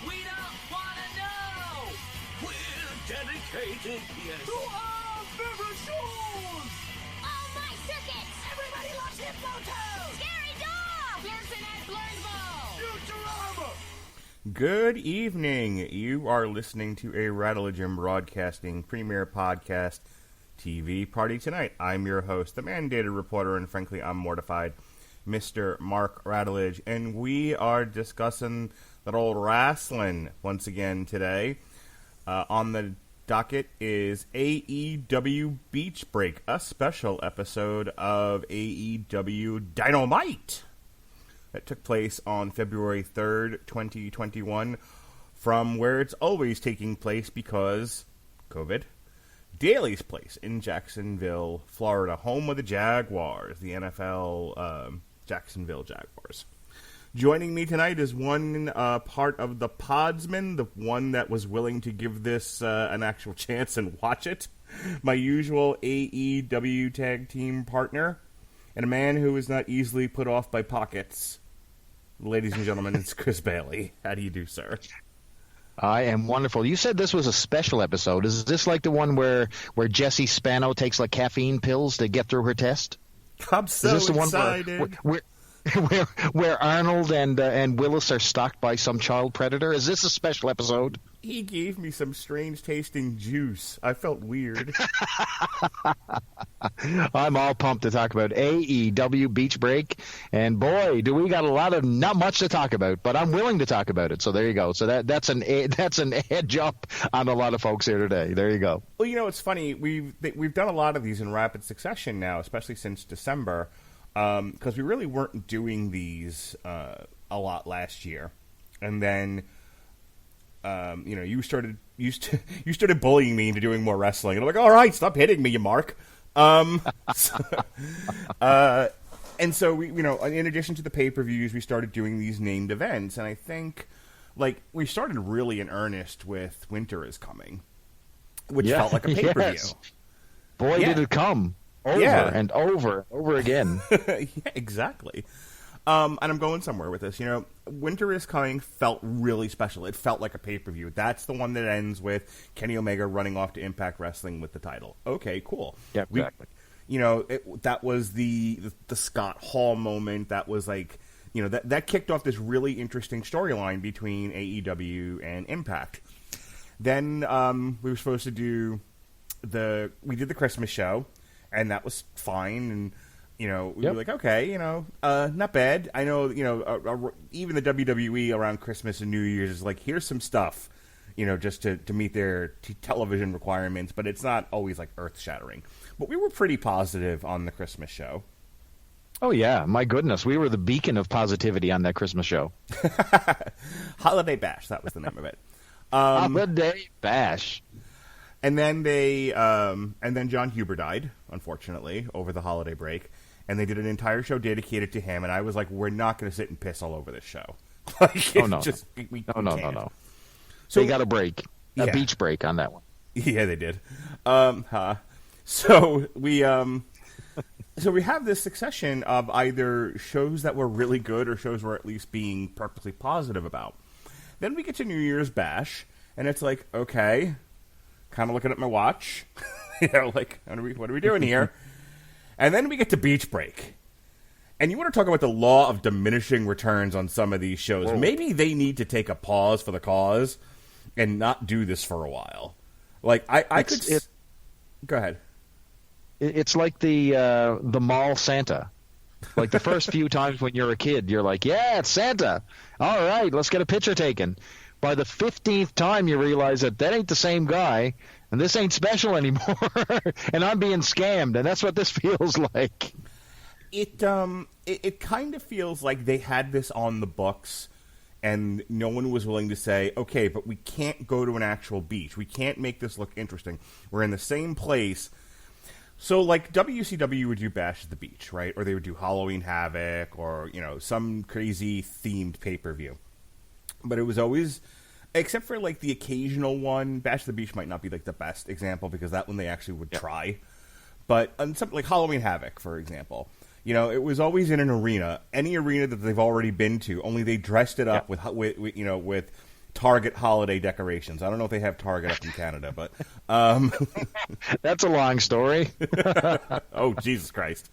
We don't want to know. We're dedicated, yes. To our favorite shows. Oh, my circuits! Everybody loves Hypnotoad. Scary Dog! Pearson at Blurnsville. Futurama. Good evening. You are listening to a Radulich Broadcasting Premier Podcast TV Party Tonight. I'm your host, the mandated reporter, and frankly, I'm mortified, Mr. Mark Radulich, and we are discussing that old wrestling once again today. On the docket is AEW Beach Break, a special episode of AEW Dynamite that took place on February 3rd, 2021, from where it's always taking place because COVID. Daly's place in Jacksonville, Florida, home of the Jaguars, the NFL Jacksonville Jaguars. Joining me tonight is one part of the Podsman, the one that was willing to give this an actual chance and watch it, my usual AEW tag team partner, and a man who is not easily put off by pockets. Ladies and gentlemen, it's Chris Bailey. How do you do, sir? I am wonderful. You said this was a special episode. Is this like the one where Jessie Spano takes like caffeine pills to get through her test? I'm so excited. Where Arnold and Willis are stalked by some child predator? Is this a special episode? He gave me some strange tasting juice. I felt weird. I'm all pumped to talk about AEW Beach Break, and boy, do we got not much to talk about, but I'm willing to talk about it. So there you go. So that's an edge up on a lot of folks here today. There you go. Well, you know, it's funny. We've done a lot of these in rapid succession now, especially since December, because we really weren't doing these a lot last year, and then. You started bullying me into doing more wrestling, and I'm like, all right, stop hitting me, you Mark. And so we, in addition to the pay-per-views, we started doing these named events, and I think, like, we started really in earnest with Winter is Coming, which felt like a pay-per-view. Yes. Boy, did it come over and over again. Yeah, exactly. And I'm going somewhere with this. Winter is Coming felt really special. It felt like a pay-per-view. That's the one that ends with Kenny Omega running off to Impact Wrestling with the title. Okay, cool. Yeah, exactly. That was the Scott Hall moment. That was like, that kicked off this really interesting storyline between AEW and Impact. Then we were supposed to do we did the Christmas show, and that was fine, and we were like, okay, not bad. I know, even the WWE around Christmas and New Year's is like, here's some stuff, just to meet their television requirements, but it's not always like earth-shattering. But we were pretty positive on the Christmas show. Oh, yeah. My goodness. We were the beacon of positivity on that Christmas show. Holiday Bash, that was the name of it. Holiday Bash. And then then John Huber died, unfortunately, over the holiday break. And they did an entire show dedicated to him, and I was like, we're not going to sit and piss all over this show. No. So they got a break, a beach break on that one. Yeah, they did. So we have this succession of either shows that were really good or shows we're at least being purposely positive about. Then we get to New Year's Bash, and it's like, okay, kind of looking at my watch, like, what are we doing here? And then we get to Beach Break. And you want to talk about the law of diminishing returns on some of these shows. Whoa. Maybe they need to take a pause for the cause and not do this for a while. Like, go ahead. It's like the mall Santa. Like the first few times when you're a kid, you're like, yeah, it's Santa. All right, let's get a picture taken. By the 15th time, you realize that ain't the same guy, and this ain't special anymore, and I'm being scammed, and that's what this feels like. It kind of feels like they had this on the books, and no one was willing to say, okay, but we can't go to an actual beach. We can't make this look interesting. We're in the same place. So, like, WCW would do Bash at the Beach, right? Or they would do Halloween Havoc or, some crazy themed pay-per-view. But it was always, except for, like, the occasional one, Bash at the Beach might not be, like, the best example because that one they actually would try. But on something like Halloween Havoc, for example, it was always in an arena, any arena that they've already been to, only they dressed it up with Target holiday decorations. I don't know if they have Target up in Canada, but That's a long story. oh, Jesus Christ.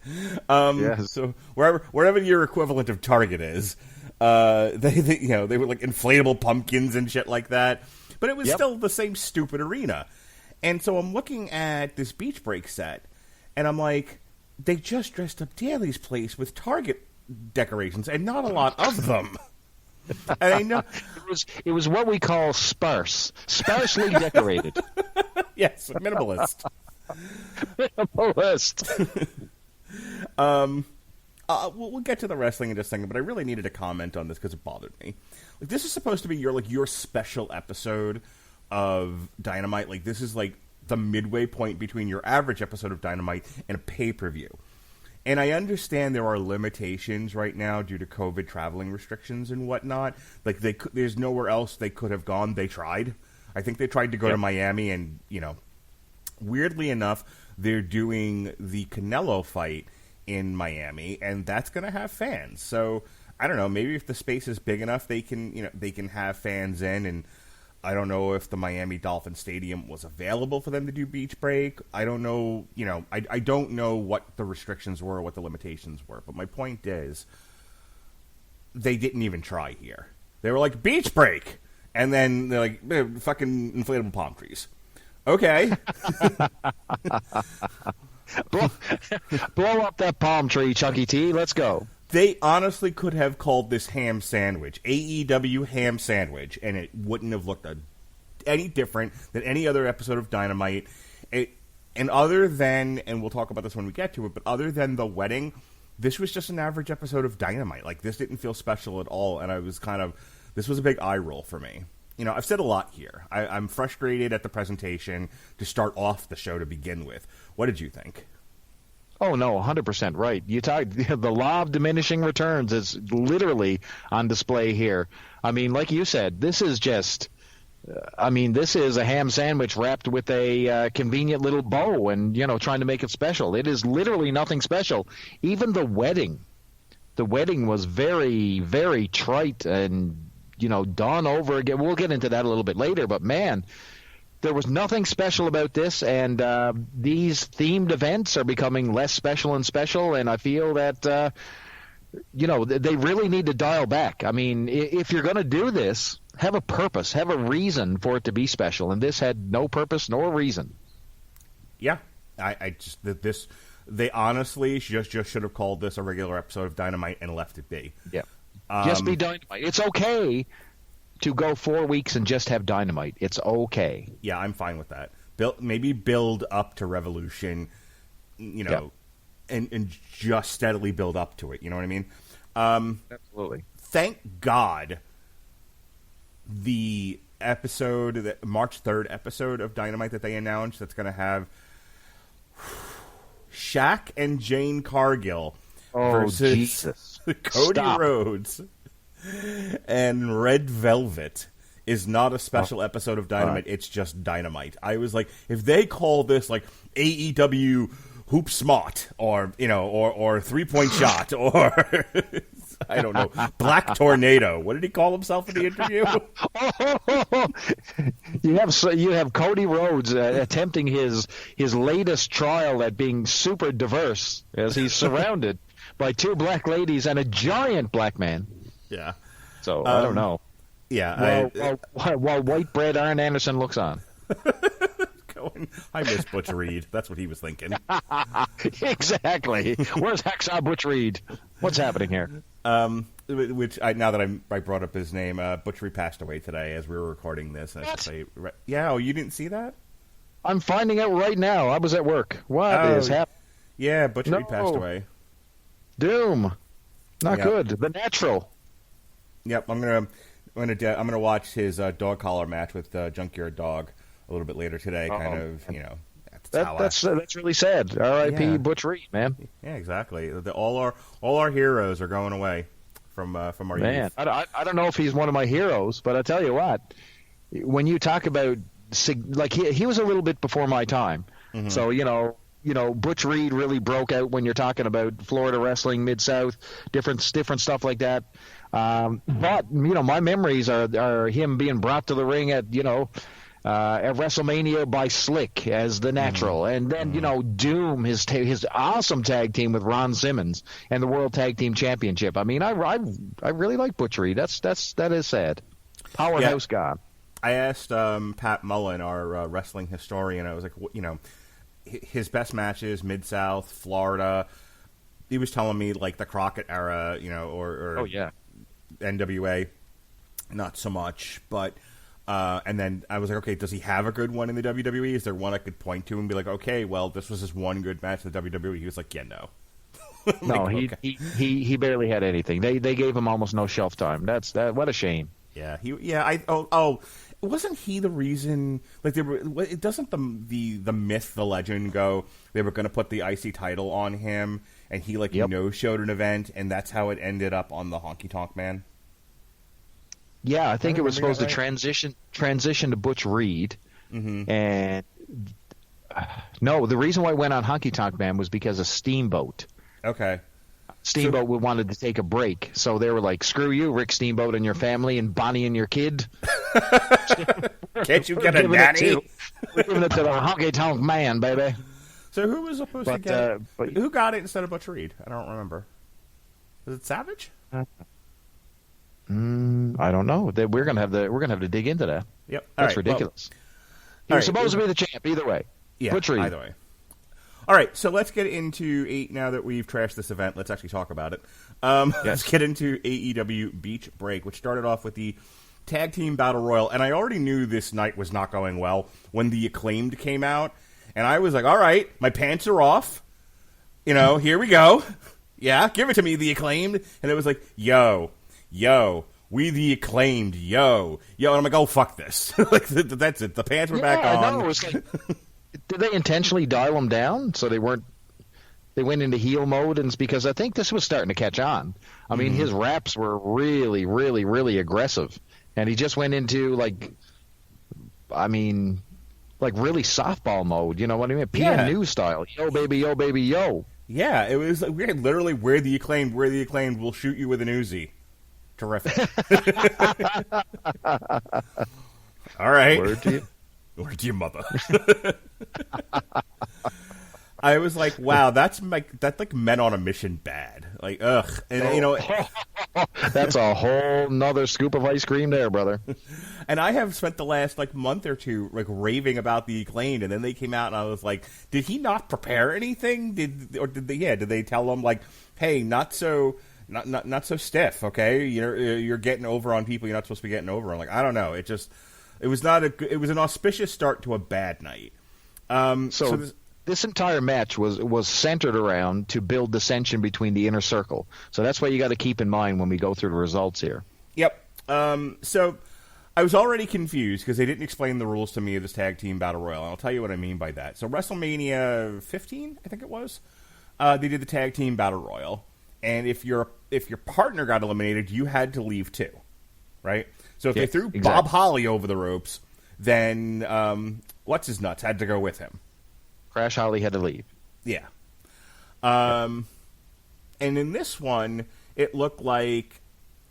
Yes. So wherever your equivalent of Target is, they were like inflatable pumpkins and shit like that, but it was still the same stupid arena. And so I'm looking at this Beach Break set, and I'm like, they just dressed up Daly's place with Target decorations, and not a lot of them. And I know it was what we call sparsely decorated. yes, minimalist. Minimalist. We'll get to the wrestling in just a second, but I really needed to comment on this because it bothered me. Like, this is supposed to be your special episode of Dynamite. Like, this is like the midway point between your average episode of Dynamite and a pay-per-view. And I understand there are limitations right now due to COVID traveling restrictions and whatnot. Like, there's nowhere else they could have gone. They tried. I think they tried to go to Miami, and, weirdly enough, they're doing the Canelo fight in Miami, and that's going to have fans. So, I don't know, maybe if the space is big enough, they can have fans in, and I don't know if the Miami Dolphin Stadium was available for them to do Beach Break. I don't know, I don't know what the restrictions were, what the limitations were. But my point is, they didn't even try here. They were like, Beach Break! And then they're like, fucking inflatable palm trees. Okay. Blow up that palm tree, Chucky T. Let's go. They honestly could have called this ham sandwich AEW ham sandwich, and it wouldn't have looked any different than any other episode of Dynamite. And other than, and we'll talk about this when we get to it, but other than the wedding, this was just an average episode of Dynamite. Like, this didn't feel special at all, and I was this was a big eye roll for me. I've said a lot here. I'm frustrated at the presentation to start off the show to begin with. What did you think? Oh, no, 100% right. You talk, the law of diminishing returns is literally on display here. I mean, like you said, this is just, this is a ham sandwich wrapped with a convenient little bow and, trying to make it special. It is literally nothing special. Even the wedding was very, very trite and, done over again. We'll get into that a little bit later, but man, there was nothing special about this, and these themed events are becoming less special and special, and I feel that, they really need to dial back. I mean, if you're going to do this, have a purpose, have a reason for it to be special, and this had no purpose nor reason. Yeah, they honestly just should have called this a regular episode of Dynamite and left it be. Yeah, just be Dynamite. It's okay to go 4 weeks and just have Dynamite. It's okay. Yeah, I'm fine with that. Maybe build up to Revolution, and just steadily build up to it. You know what I mean? Absolutely. Thank God the episode, the March 3rd episode of Dynamite that they announced, that's going to have Shaq and Jane Cargill versus Jesus. Cody Stop. Rhodes and Red Velvet is not a special episode of Dynamite. It's just Dynamite. I was like, if they call this like AEW Hoop Smart or 3-point shot or I don't know, Black Tornado. What did he call himself in the interview? You have Cody Rhodes attempting his latest trial at being super diverse as he's surrounded by two black ladies and a giant black man. Yeah. So, I don't know. Yeah. While white bread Arn Anderson looks on. I miss Butch Reed. That's what he was thinking. Exactly. Where's Hacksaw Butch Reed? What's happening here? Now that I brought up his name, Butch Reed passed away today as we were recording this. And I should say, yeah, you didn't see that? I'm finding out right now. I was at work. What is happening? Yeah, Butch Reed passed away. Doom. Not good. The Natural. Yep, I'm gonna watch his dog collar match with Junkyard Dog a little bit later today. That's really sad. R.I.P. Butch Reed, man. Yeah, exactly. All our heroes are going away from our youth. I don't know if he's one of my heroes, but I tell you what, when you talk about like he was a little bit before my time, so Butch Reed really broke out when you're talking about Florida wrestling, Mid-South, different stuff like that. But my memories are him being brought to the ring at WrestleMania by Slick as the Natural, and then Doom, his awesome tag team with Ron Simmons, and the World Tag Team Championship. I mean, I really like Butch Reed. That is sad. Powerhouse guy. I asked Pat Mullen, our wrestling historian. I was like, his best matches, Mid-South, Florida. He was telling me like the Crockett era, or NWA, not so much, but. And then I was like, okay, does he have a good one in the WWE? Is there one I could point to and be like, okay, well, this was his one good match in the WWE? He was like, yeah, no. No, he barely had anything. They gave him almost no shelf time. What a shame. Yeah, wasn't he the reason? Like, it doesn't the myth, the legend go they were going to put the IC title on him, and he no-showed an event, and that's how it ended up on the Honky Tonk Man. Yeah, I think it was supposed to transition to Butch Reed, and no, the reason why it went on Honky Tonk Man was because of Steamboat. Okay. Steamboat wanted to take a break, so they were like, "Screw you, Rick Steamboat and your family, and Bonnie and your kid." Can't you get a nanny? We're giving it to the Honky Tonk Man, baby. So who was supposed to get it? Who got it instead of Butch Reed? I don't remember. Was it Savage? I don't know. We're gonna have to dig into that. Yep, that's ridiculous. He was supposed to be the champ either way. Yeah, Butch Reed. Either way. All right, so let's get into now that we've trashed this event. Let's actually talk about it. Let's get into AEW Beach Break, which started off with the Tag Team Battle Royal, and I already knew this night was not going well when the Acclaimed came out, and I was like, all right, my pants are off. Here we go. Yeah, give it to me, the Acclaimed. And it was like, yo, we the Acclaimed, yo. And I'm like, oh, fuck this. Like, that's it. The pants were back on. No, it was like, did they intentionally dial them down so they went into heel mode? And it's because I think this was starting to catch on. I mean, his raps were really, really, really aggressive. And he just went into, really softball mode. You know what I mean? PNU style. Yo, baby, yo. Yeah, it was like, we're literally, we're the Acclaimed, we'll shoot you with an Uzi. Terrific. All right. Word to your mother. I was like, wow, that's like Men on a Mission bad. Like, ugh. And, that's a whole nother scoop of ice cream there, brother. And I have spent the last month or two raving about the Acclaimed, and then they came out, and I was like, did he not prepare anything? Did they tell him hey, not so stiff, okay? You're getting over on people you're not supposed to be getting over on. Like, I don't know. It was an auspicious start to a bad night. This entire match was centered around to build dissension between the inner circle. So that's what you got to keep in mind when we go through the results here. Yep. So I was already confused because they didn't explain the rules to me of this tag team battle royal. And I'll tell you what I mean by that. So WrestleMania 15, I think it was, they did the tag team battle royal, and if your partner got eliminated, you had to leave too, right? So if they threw Bob Holly over the ropes, then what's his nuts had to go with him. Crash Holly had to leave. Yeah. And in this one, it looked like,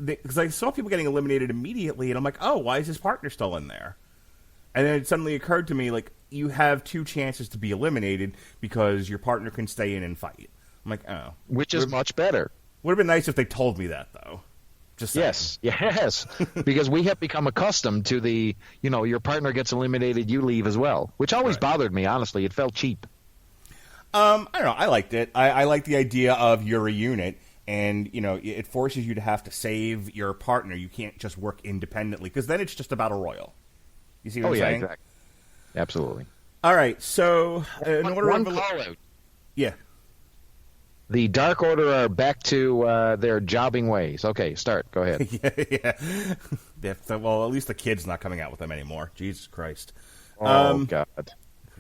because I saw people getting eliminated immediately, and I'm like, oh, why is his partner still in there? And then it suddenly occurred to me, you have two chances to be eliminated because your partner can stay in and fight. I'm like, oh. Which is much better. Would have been nice if they told me that, though. Just saying. Yes. Because we have become accustomed to the, your partner gets eliminated, you leave as well, which always bothered me, honestly. It felt cheap. I don't know. I liked it. I like the idea of you're a unit, and, it forces you to have to save your partner. You can't just work independently, because then it's just about a royal. You see what I'm saying? Exactly. Absolutely. All right, so one call-out. Yeah. The Dark Order are back to their jobbing ways. Okay, start. Go ahead. Yeah. Well, at least the kid's not coming out with them anymore. Jesus Christ. Oh, God.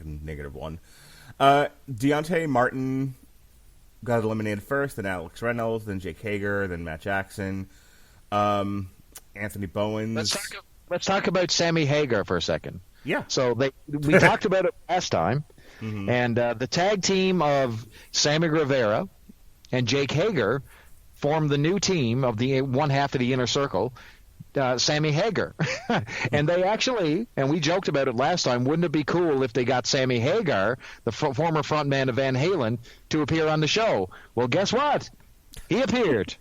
-1. Deontay Martin got eliminated first, then Alex Reynolds, then Jake Hager, then Matt Jackson, Anthony Bowens. Let's talk about Sammy Hagar for a second. Yeah. So we talked about it last time, and the tag team of Sammy Rivera and Jake Hager formed the new team of the one half of the Inner Circle, Sammy Hagar. And they actually, and we joked about it last time, wouldn't it be cool if they got Sammy Hagar, the former frontman of Van Halen, to appear on the show? Well, guess what? He appeared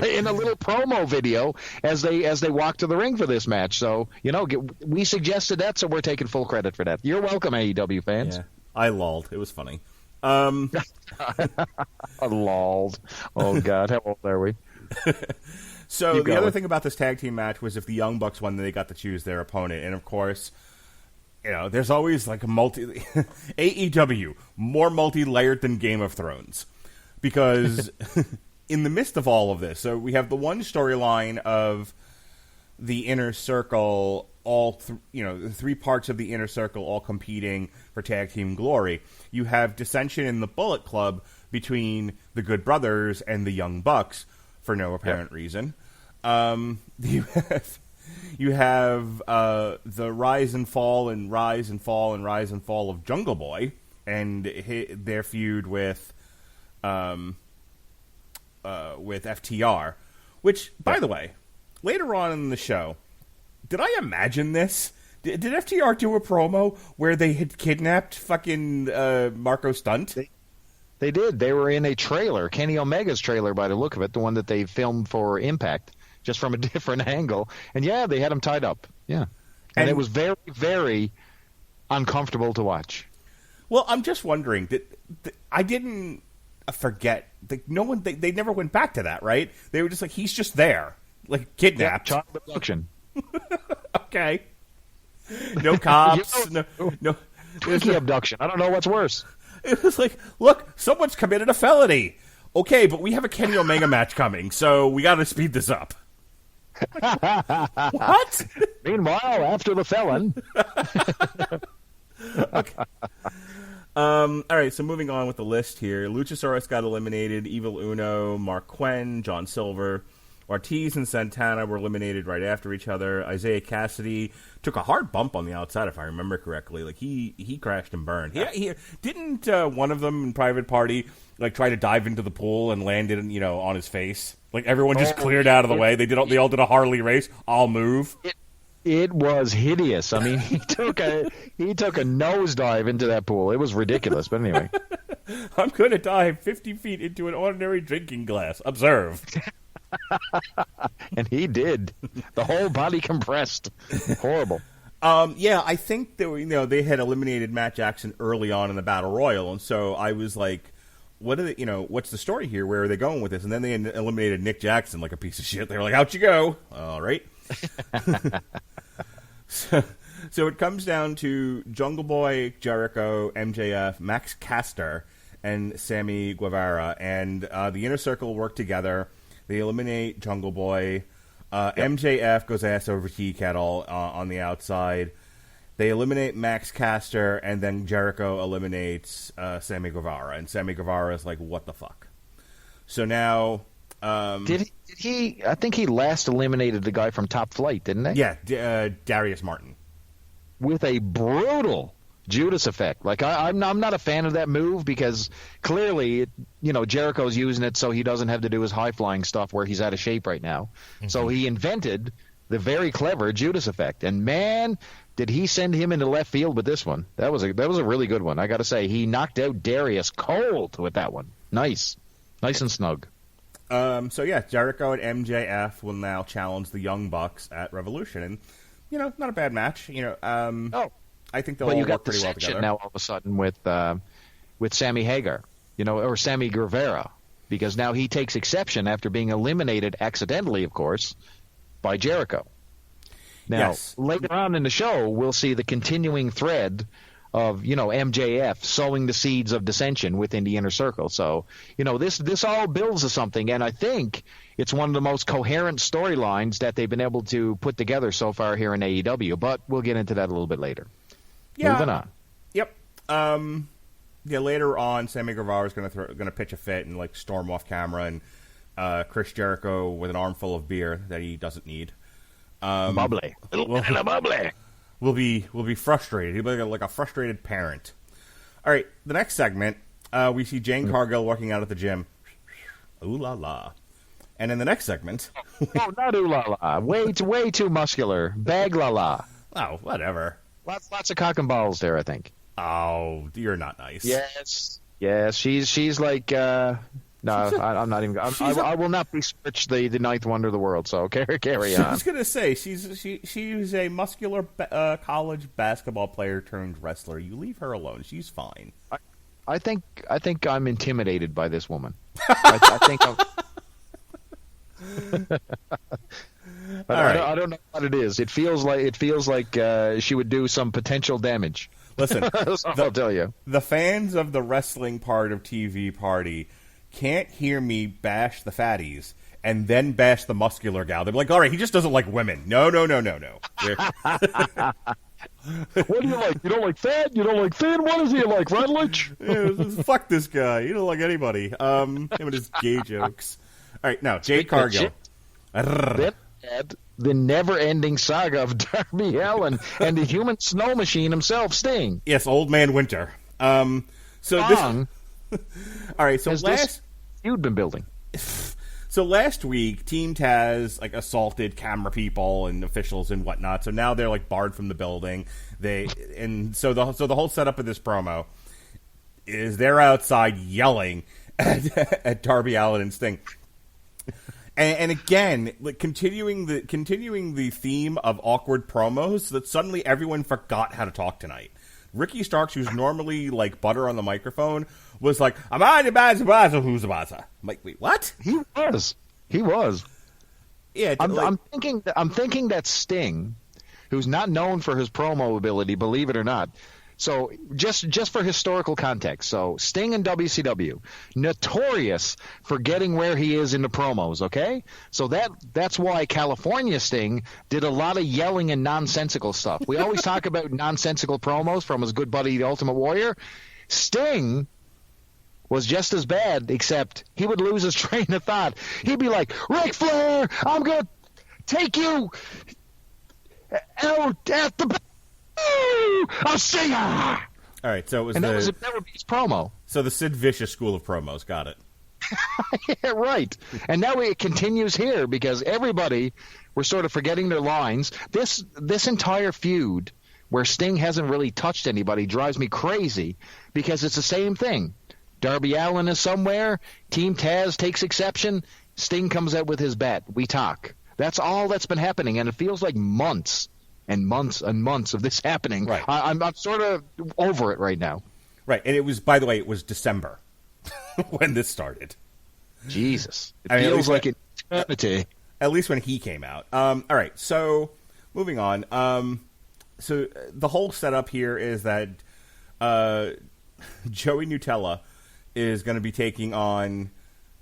in a little promo video as they walked to the ring for this match. So, we suggested that, so we're taking full credit for that. You're welcome, AEW fans. Yeah, I lolled. It was funny. Lolled. Oh, God. How old are we? So the other thing about this tag team match was if the Young Bucks won, then they got to choose their opponent. And, of course, there's always like a AEW, more multi-layered than Game of Thrones. Because in the midst of all of this, so we have the one storyline of the Inner Circle, the three parts of the Inner Circle all competing for tag team glory. You have dissension in the Bullet Club between the Good Brothers and the Young Bucks for no apparent reason. You have the rise and fall and rise and fall and rise and fall of Jungle Boy and their feud with FTR, which, by the way, later on in the show, did I imagine this? Did FTR do a promo where they had kidnapped fucking Marco Stunt? They did. They were in a trailer, Kenny Omega's trailer by the look of it, the one that they filmed for Impact, just from a different angle. And yeah, they had him tied up. Yeah. And it was very, very uncomfortable to watch. Well, I'm just wondering, I didn't forget. They never went back to that, right? They were just like, he's just there, like kidnapped. Child abduction. Okay. No cops. no. Twinkie abduction. I don't know what's worse. It was like, look, someone's committed a felony. Okay, but we have a Kenny Omega match coming, so we got to speed this up. What? Meanwhile, after the felon. Okay. All right, so moving on with the list here. Luchasaurus got eliminated. Evil Uno, Mark Quinn, John Silver, Ortiz and Santana were eliminated right after each other. Isaiah Cassidy took a hard bump on the outside, if I remember correctly. Like, he crashed and burned. He didn't one of them in Private Party like try to dive into the pool and landed, on his face? Like, everyone just cleared out of the way. They all did a Harley race. I'll move. It was hideous. I mean, he took a nosedive into that pool. It was ridiculous. But anyway, I'm going to dive 50 feet into an ordinary drinking glass. Observe. And he did. The whole body compressed. Horrible. Yeah, I think that they had eliminated Matt Jackson early on in the Battle Royal, and so I was like, "What are they? What's the story here? Where are they going with this?" And then they eliminated Nick Jackson like a piece of shit. They were like, "Out you go!" All right. So it comes down to Jungle Boy, Jericho, MJF, Max Caster, and Sammy Guevara, and the Inner Circle work together. They eliminate Jungle Boy. MJF goes ass over tea kettle on the outside. They eliminate Max Caster, and then Jericho eliminates Sammy Guevara. And Sammy Guevara is like, what the fuck? So now... Did he... I think he last eliminated the guy from Top Flight, didn't they? Yeah, Darius Martin. With a brutal Judas effect. Like, I'm not a fan of that move because clearly, Jericho's using it so he doesn't have to do his high-flying stuff where he's out of shape right now. Mm-hmm. So he invented the very clever Judas effect. And, man, did he send him into left field with this one. That was a really good one. I got to say, he knocked out Darius cold with that one. Nice and snug. So, yeah, Jericho and MJF will now challenge the Young Bucks at Revolution. And, not a bad match. I think they'll all work pretty well together. Now all of a sudden with Sammy Hagar, or Sammy Guevara, because now he takes exception after being eliminated accidentally, of course, by Jericho. Now, later on in the show, we'll see the continuing thread of, MJF sowing the seeds of dissension within the Inner Circle. So, this all builds to something, and I think it's one of the most coherent storylines that they've been able to put together so far here in AEW, but we'll get into that a little bit later. Yeah. Moving on. Yep. Later on, Sammy Guevara is going to pitch a fit and like storm off camera, and Chris Jericho with an armful of beer that he doesn't need. Bubbly, bubbly. Will be frustrated. He'll be like a frustrated parent. All right. The next segment, we see Jane Cargill working out at the gym. Ooh la la. And in the next segment... Oh, not ooh la la. Way too muscular. Bag la la. Oh, whatever. Lots of cock and balls there, I think. Oh, you're not nice. Yes. She's like. No, I'm not even. I will not besmirch the ninth wonder of the world. So carry on. I was gonna say she's a muscular college basketball player turned wrestler. You leave her alone. She's fine. I think I'm intimidated by this woman. I think I'm. I don't know what it is. It feels like she would do some potential damage. Listen, I'll tell you. The fans of the wrestling part of TV Party can't hear me bash the fatties and then bash the muscular gal. They're like, all right, he just doesn't like women. No. What do you like? You don't like fat? You don't like thin? What does he like, Radulich? Yeah, fuck this guy. You don't like anybody. Him and his gay jokes. All right, now, Jade Cargill. Then had the never-ending saga of Darby Allin and the human snow machine himself, Sting. Yes, Old Man Winter. All right, so you'd been building. So last week, Team Taz assaulted camera people and officials and whatnot. So now they're barred from the building. So the whole setup of this promo is they're outside yelling at Darby Allin and Sting. And again, continuing the theme of awkward promos, that suddenly everyone forgot how to talk tonight. Ricky Starks, who's normally butter on the microphone, was like, "I'm on your baza, who's the baza?" I'm like, wait, what? He was. Yeah, I'm thinking that Sting, who's not known for his promo ability, believe it or not. So just for historical context, so Sting in WCW, notorious for getting where he is in the promos, okay? So that's why California Sting did a lot of yelling and nonsensical stuff. We always talk about nonsensical promos from his good buddy, the Ultimate Warrior. Sting was just as bad, except he would lose his train of thought. He'd be like, "Ric Flair, I'm going to take you out at the... I'll see ya!" All right, so that would be his promo. So the Sid Vicious school of promos, got it. Yeah, right. And now it continues here because everybody, we're sort of forgetting their lines. This entire feud where Sting hasn't really touched anybody drives me crazy because it's the same thing. Darby Allin is somewhere, Team Taz takes exception, Sting comes out with his bat. We talk. That's all that's been happening, and it feels like months and months and months of this happening. Right. I'm sort of over it right now. Right, and it was, by the way, it was December when this started. Jesus. It feels like eternity. At least when he came out. All right, so moving on. So the whole setup here is that Joey Nutella is going to be taking on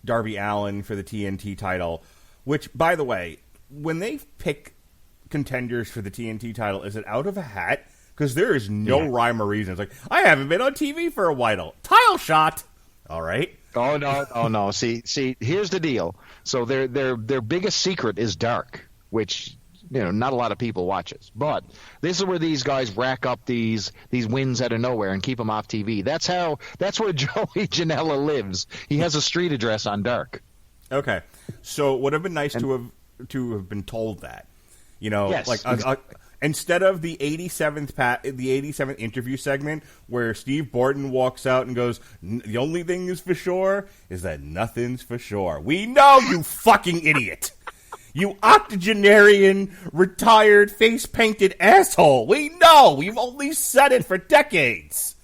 Darby Allin for the TNT title, which, by the way, when they pick contenders for the TNT title, is it out of a hat? Because there is no rhyme or reason. It's like, I haven't been on TV for a while. Title shot. All right. Oh no. See, here's the deal. So their biggest secret is Dark, which not a lot of people watches. But this is where these guys rack up these wins out of nowhere and keep them off TV. That's where Joey Janela lives. He has a street address on Dark. Okay. So it would have been nice to have been told that. Yes, exactly. Instead of the 87th interview segment where Steve Borton walks out and goes, "The only thing is for sure is that nothing's for sure." We know, you fucking idiot. You octogenarian, retired, face-painted asshole. We know. We've only said it for decades.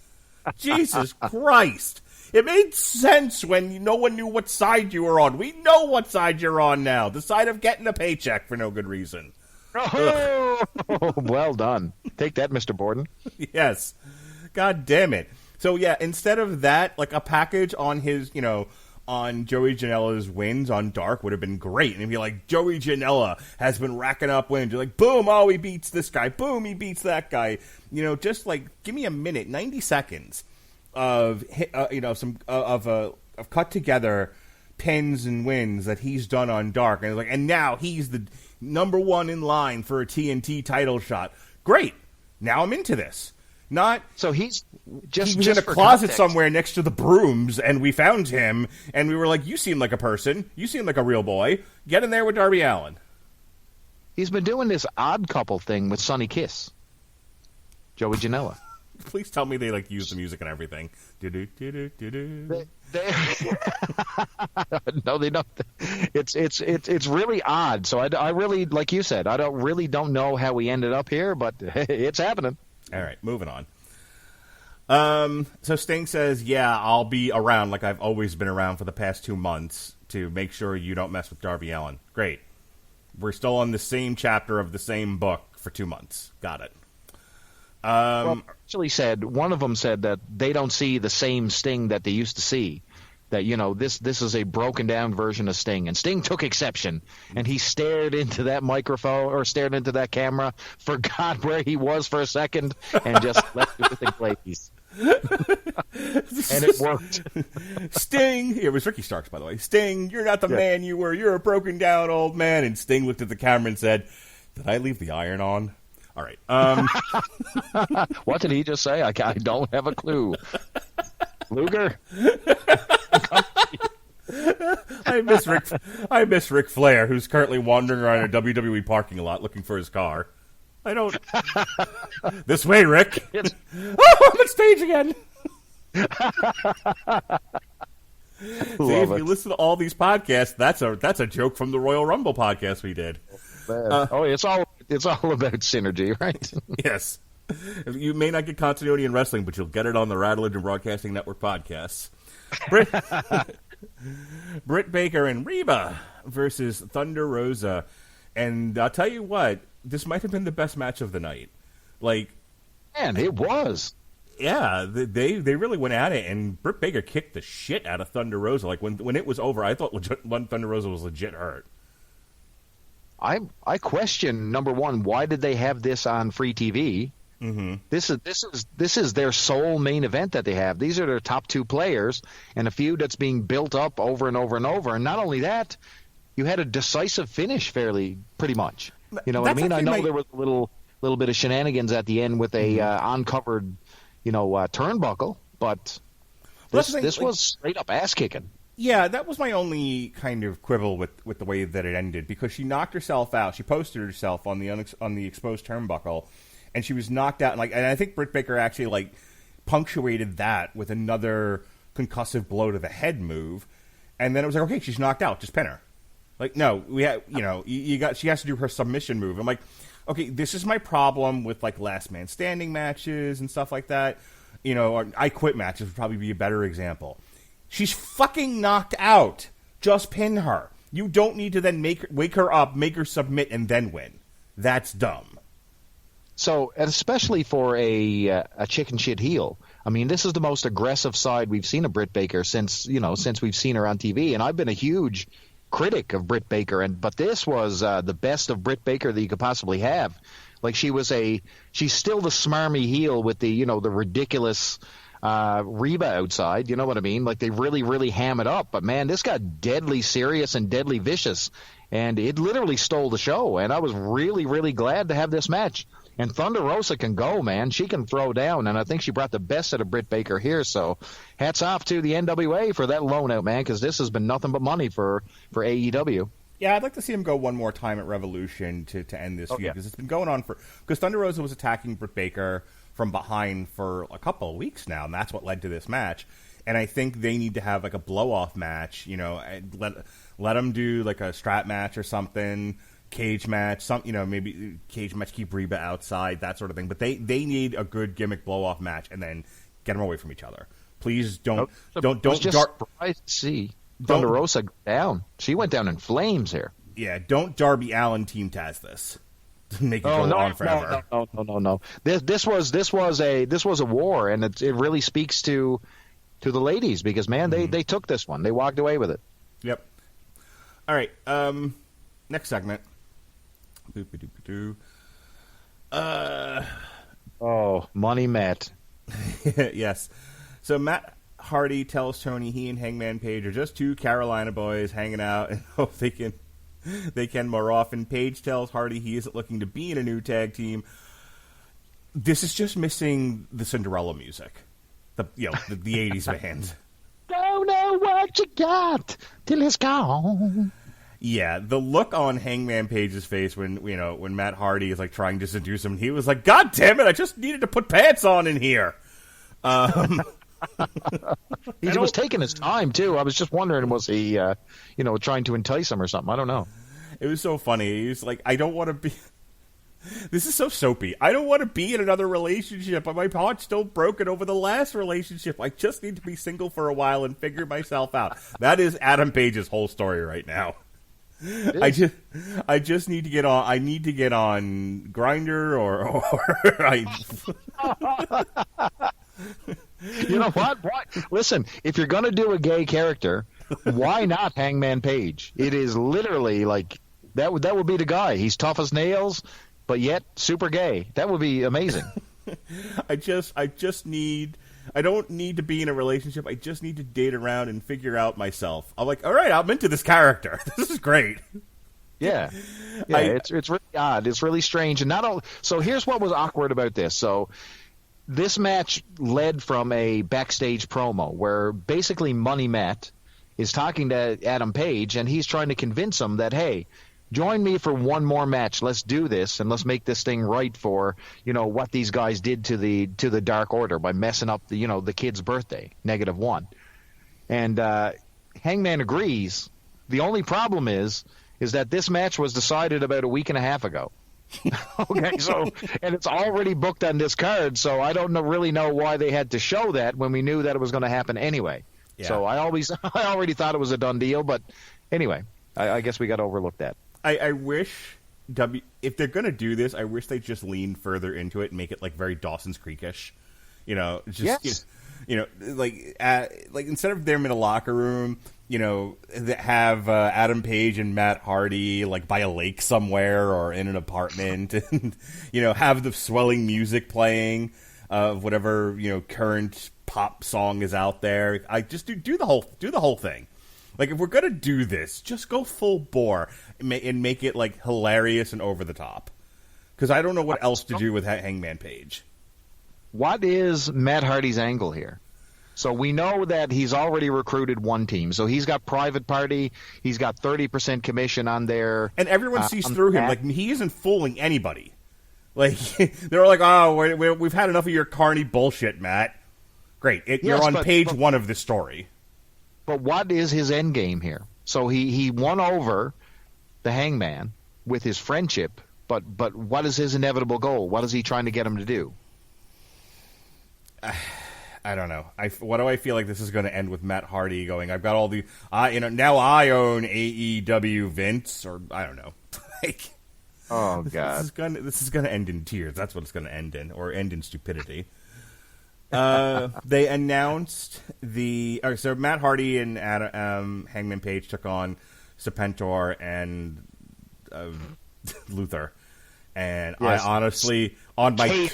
Jesus Christ. It made sense when no one knew what side you were on. We know what side you're on now. The side of getting a paycheck for no good reason. Oh, well done. Take that, Mr. Borden. Yes. God damn it. So, yeah, instead of that, a package on his, on Joey Janela's wins on Dark would have been great. And it'd be like, Joey Janela has been racking up wins. You're like, boom, oh, he beats this guy. Boom, he beats that guy. Just give me a minute, 90 seconds of, of cut together pins and wins that he's done on Dark. And now he's the number one in line for a TNT title shot. Great. Now I'm into this. Not So he's just he was just in a for closet context, somewhere next to the brooms, and we found him, and we were like, "You seem like a person. You seem like a real boy. Get in there with Darby Allin." He's been doing this odd couple thing with Sonny Kiss, Joey Janela. Please tell me they like use the music and everything. No, they don't. It's really odd. So I really, like you said, I don't know how we ended up here, but it's happening. All right, moving on. So Sting says, "Yeah, I'll be around like I've always been around for the past 2 months to make sure you don't mess with Darby Allin." Great. We're still on the same chapter of the same book for 2 months. Got it. Well, actually said one of them said that they don't see the same Sting that they used to see. That, you know, this is a broken down version of Sting, and Sting took exception, and he stared into that microphone or stared into that camera, forgot where he was for a second, and just let everything play peace. And it worked. Sting, it was Ricky Starks, by the way. Sting, you're not the man you were. You're a broken down old man. And Sting looked at the camera and said, "Did I leave the iron on?" All right. What did he just say? I don't have a clue. Luger? I miss Ric Flair, who's currently wandering around a WWE parking lot looking for his car. I don't. This way, Rick. I'm on stage again. See, if you listen to all these podcasts, that's a joke from the Royal Rumble podcast we did. It's all about synergy, right? Yes. You may not get continuity in wrestling, but you'll get it on the Radulich and Broadcasting Network podcasts. Britt Baker and Reba versus Thunder Rosa. And I'll tell you what, this might have been the best match of the night. Like, man, it was. Yeah, they really went at it, and Britt Baker kicked the shit out of Thunder Rosa. Like, when it was over, I thought Thunder Rosa was legit hurt. I question, number one, why did they have this on free TV? Mm-hmm. This is their sole main event that they have. These are their top two players, and a feud that's being built up over and over and over. And not only that, you had a decisive finish, pretty much. You know what I mean? I know there was a little bit of shenanigans at the end with a uncovered, turnbuckle, but this was straight up ass kicking. Yeah, that was my only kind of quibble with the way that it ended, because she knocked herself out. She posted herself on the exposed turnbuckle, and she was knocked out. And I think Britt Baker actually punctuated that with another concussive blow to the head move, and then it was like, okay, she's knocked out, just pin her. Like, no, we have, she has to do her submission move. I'm like, okay, this is my problem with last man standing matches and stuff like that. Or I quit matches would probably be a better example. She's fucking knocked out. Just pin her. You don't need to then wake her up, make her submit, and then win. That's dumb. So, and especially for a chicken shit heel, I mean, this is the most aggressive side we've seen of Britt Baker since we've seen her on TV. And I've been a huge critic of Britt Baker, but this was the best of Britt Baker that you could possibly have. Like, she's still the smarmy heel with the the ridiculous Reba outside, you know what I mean? Like, they really, really ham it up. But, man, this got deadly serious and deadly vicious, and it literally stole the show. And I was really, really glad to have this match. And Thunder Rosa can go, man. She can throw down, and I think she brought the best out of Britt Baker here. So hats off to the NWA for that loan out, man, because this has been nothing but money for AEW. Yeah, I'd like to see him go one more time at Revolution to end this feud, because it's been going on because Thunder Rosa was attacking Britt Baker from behind for a couple of weeks now, and that's what led to this match. And I think they need to have a blow-off match, let them do a strap match or something, cage match, maybe cage match, keep Reba outside, that sort of thing. But they need a good gimmick blow-off match and then get them away from each other. Please don't surprised to see Thunder Rosa go down. She went down in flames here. Yeah, don't Darby Allin Team Taz this. Make it go on forever. No. This was a war, and it really speaks to the ladies, because man, they took this one. They walked away with it. Yep. All right. Next segment. Money Matt. Yes. So Matt Hardy tells Tony he and Hangman Page are just two Carolina boys hanging out and hope they can more often. Page tells Hardy he isn't looking to be in a new tag team. This is just missing the Cinderella music, the 80s band. Don't know what you got till it's gone. Yeah, the look on Hangman Page's face when Matt Hardy is like trying to seduce him, he was like, "God damn it! I just needed to put pants on in here." He was taking his time too. I was just wondering, was he, trying to entice him or something? I don't know. It was so funny. He was like, "I don't want to be." This is so soapy. I don't want to be in another relationship. My heart's still broken over the last relationship. I just need to be single for a while and figure myself out. That is Adam Page's whole story right now. I just need to get on. I need to get on Grindr or You know what? Listen, if you're gonna do a gay character, why not Hangman Page? It is literally like that would be the guy. He's tough as nails, but yet super gay. That would be amazing. I don't need to be in a relationship. I just need to date around and figure out myself. I'm like, all right, I'm into this character. This is great. Yeah. It's really odd. It's really strange. And not all. So here's what was awkward about this. So this match led from a backstage promo where basically Money Matt is talking to Adam Page, and he's trying to convince him that, hey, join me for one more match. Let's do this, and let's make this thing right for, what these guys did to the Dark Order by messing up the kid's birthday, -1. And Hangman agrees. The only problem is that this match was decided about a week and a half ago. Okay, and it's already booked on this card, so I don't really know why they had to show that when we knew that it was going to happen anyway. Yeah. So I already thought it was a done deal, but anyway, I guess we got to overlook that. I wish if they're gonna do this, I wish they just lean further into it and make it like very Dawson's Creek-ish. Like instead of them in a locker room, have Adam Page and Matt Hardy like by a lake somewhere or in an apartment, and have the swelling music playing of whatever current pop song is out there. I just do the whole thing. Like, if we're going to do this, just go full bore and make it, like, hilarious and over the top. Because I don't know what else to do with Hangman Page. What is Matt Hardy's angle here? So we know that he's already recruited one team. So he's got Private Party. He's got 30% commission on there. And everyone sees through him. Like, he isn't fooling anybody. Like, they're like, oh, we've had enough of your carny bullshit, Matt. Great. You're on page 1 of the story. But what is his end game here? So he won over the Hangman with his friendship, but what is his inevitable goal? What is he trying to get him to do? I don't know. What do I feel like this is going to end with Matt Hardy going, I've got all the now I own AEW Vince, or I don't know. Like, oh god. This is going to end in tears. That's what it's going to end in, or end in stupidity. They announced so Matt Hardy and Hangman Page took on Serpentor and Luther, and yes. I honestly on my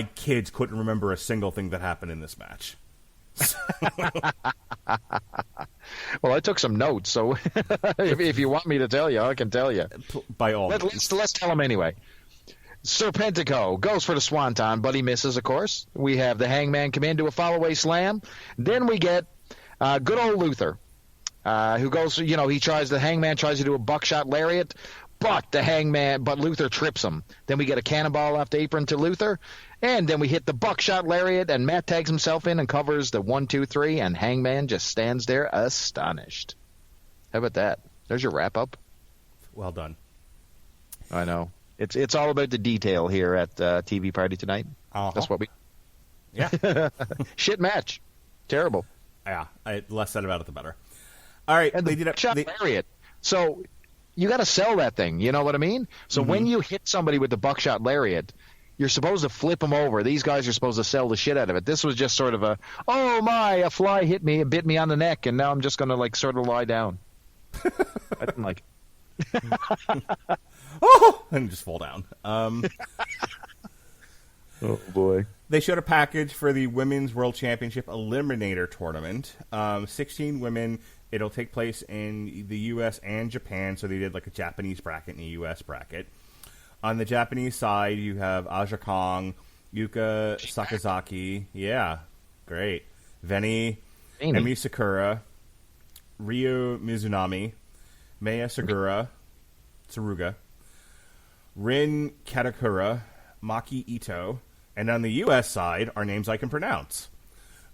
kids couldn't remember a single thing that happened in this match. Well, I took some notes, so if you want me to tell you, I can tell you. By all means. Let's tell them anyway. Serpentico goes for the swanton, but he misses, of course. We have the Hangman come into a follow-away slam. Then we get good old Luther, who goes, the Hangman tries to do a buckshot lariat, but Luther trips him. Then we get a cannonball off the apron to Luther, and then we hit the buckshot lariat, and Matt tags himself in and covers the 1, 2, 3, and Hangman just stands there astonished. How about that? There's your wrap-up. Well done. I know. It's all about the detail here at TV Party Tonight. Uh-huh. That's what we... Yeah. Shit match. Terrible. Yeah. Less said about it, the better. All right. And the lariat. So you got to sell that thing. You know what I mean? So when you hit somebody with the buckshot lariat, you're supposed to flip them over. These guys are supposed to sell the shit out of it. This was just sort of a fly hit me and bit me on the neck, and now I'm just going to sort of lie down. I didn't like it. And just fall down. Oh, boy. They showed a package for the Women's World Championship Eliminator Tournament. 16 women. It'll take place in the U.S. and Japan, so they did like a Japanese bracket and a U.S. bracket. On the Japanese side, you have Aja Kong, Yuka Sakazaki. Yeah, great. Veni, Emi Sakura, Ryo Mizunami, Maya Tsuruga, Rin Katakura, Maki Ito, and on the U.S. side are names I can pronounce.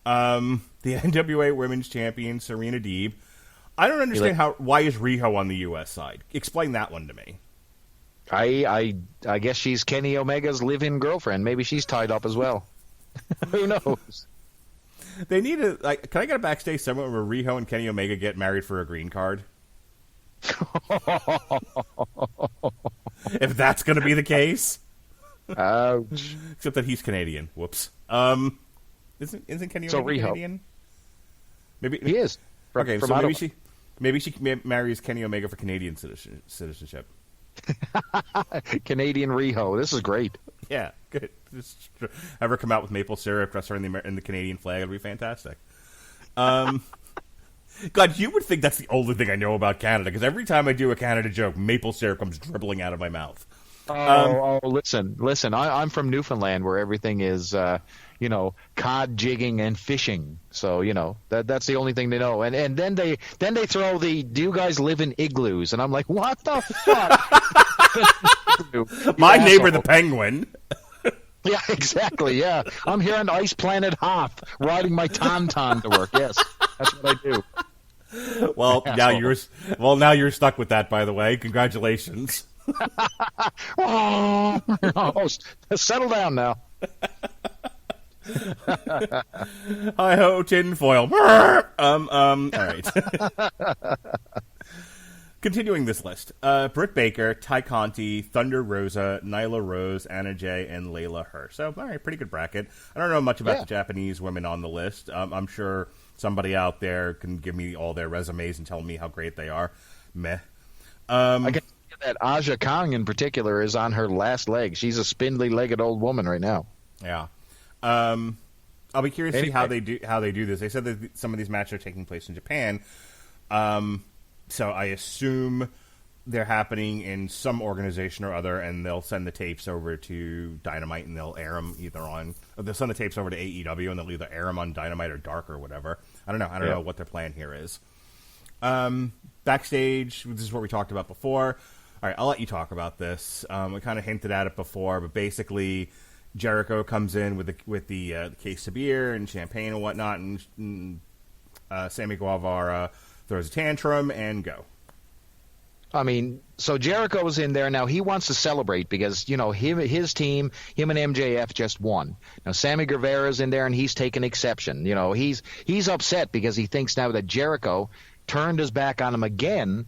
The NWA Women's Champion, Serena Deeb. I don't understand why is Riho on the U.S. side? Explain that one to me. I guess she's Kenny Omega's live-in girlfriend. Maybe she's tied up as well. Who knows? They need can I get a backstage segment where Riho and Kenny Omega get married for a green card? If that's going to be the case. Ouch. Except that he's Canadian. Whoops. Isn't Kenny Omega Riho. Canadian? Maybe he is. From so maybe she marries Kenny Omega for Canadian citizenship. Canadian Riho. This is great. Yeah, good. Just have her come out with maple syrup, dress her in the Canadian flag. It'll be fantastic. God, you would think that's the only thing I know about Canada, because every time I do a Canada joke, maple syrup comes dribbling out of my mouth. Listen. I'm from Newfoundland, where everything is, cod jigging and fishing. So that's the only thing they know. And then they throw do you guys live in igloos? And I'm like, what the fuck? My neighbor, the penguin. Yeah, exactly. Yeah, I'm here on Ice Planet Hoth, riding my tauntaun to work. Yes, that's what I do. Well, now you're stuck with that. By the way, congratulations. Settle down now. Hi ho, tinfoil. All right. Continuing this list, Britt Baker, Ty Conti, Thunder Rosa, Nyla Rose, Anna Jay, and Layla Hirsch. So, all right, pretty good bracket. I don't know much about the Japanese women on the list. I'm sure somebody out there can give me all their resumes and tell me how great they are. Meh. I can tell you that Aja Kong in particular is on her last leg. She's a spindly-legged old woman right now. Yeah. I'll be curious to see how they do this. They said that some of these matches are taking place in Japan. So I assume they're happening in some organization or other, and they'll send the tapes over to Dynamite, and they'll air them they'll send the tapes over to AEW, and they'll either air them on Dynamite or Dark or whatever. I don't know what their plan here is. Backstage, this is what we talked about before. All right, I'll let you talk about this. We kind of hinted at it before, but basically Jericho comes in with the case of beer and champagne and whatnot, and Sammy Guevara throws a tantrum and go. I mean, so Jericho's in there now. He wants to celebrate because his team, him and MJF just won. Now Sammy Guevara's in there and he's taking exception. He's upset because he thinks now that Jericho turned his back on him again,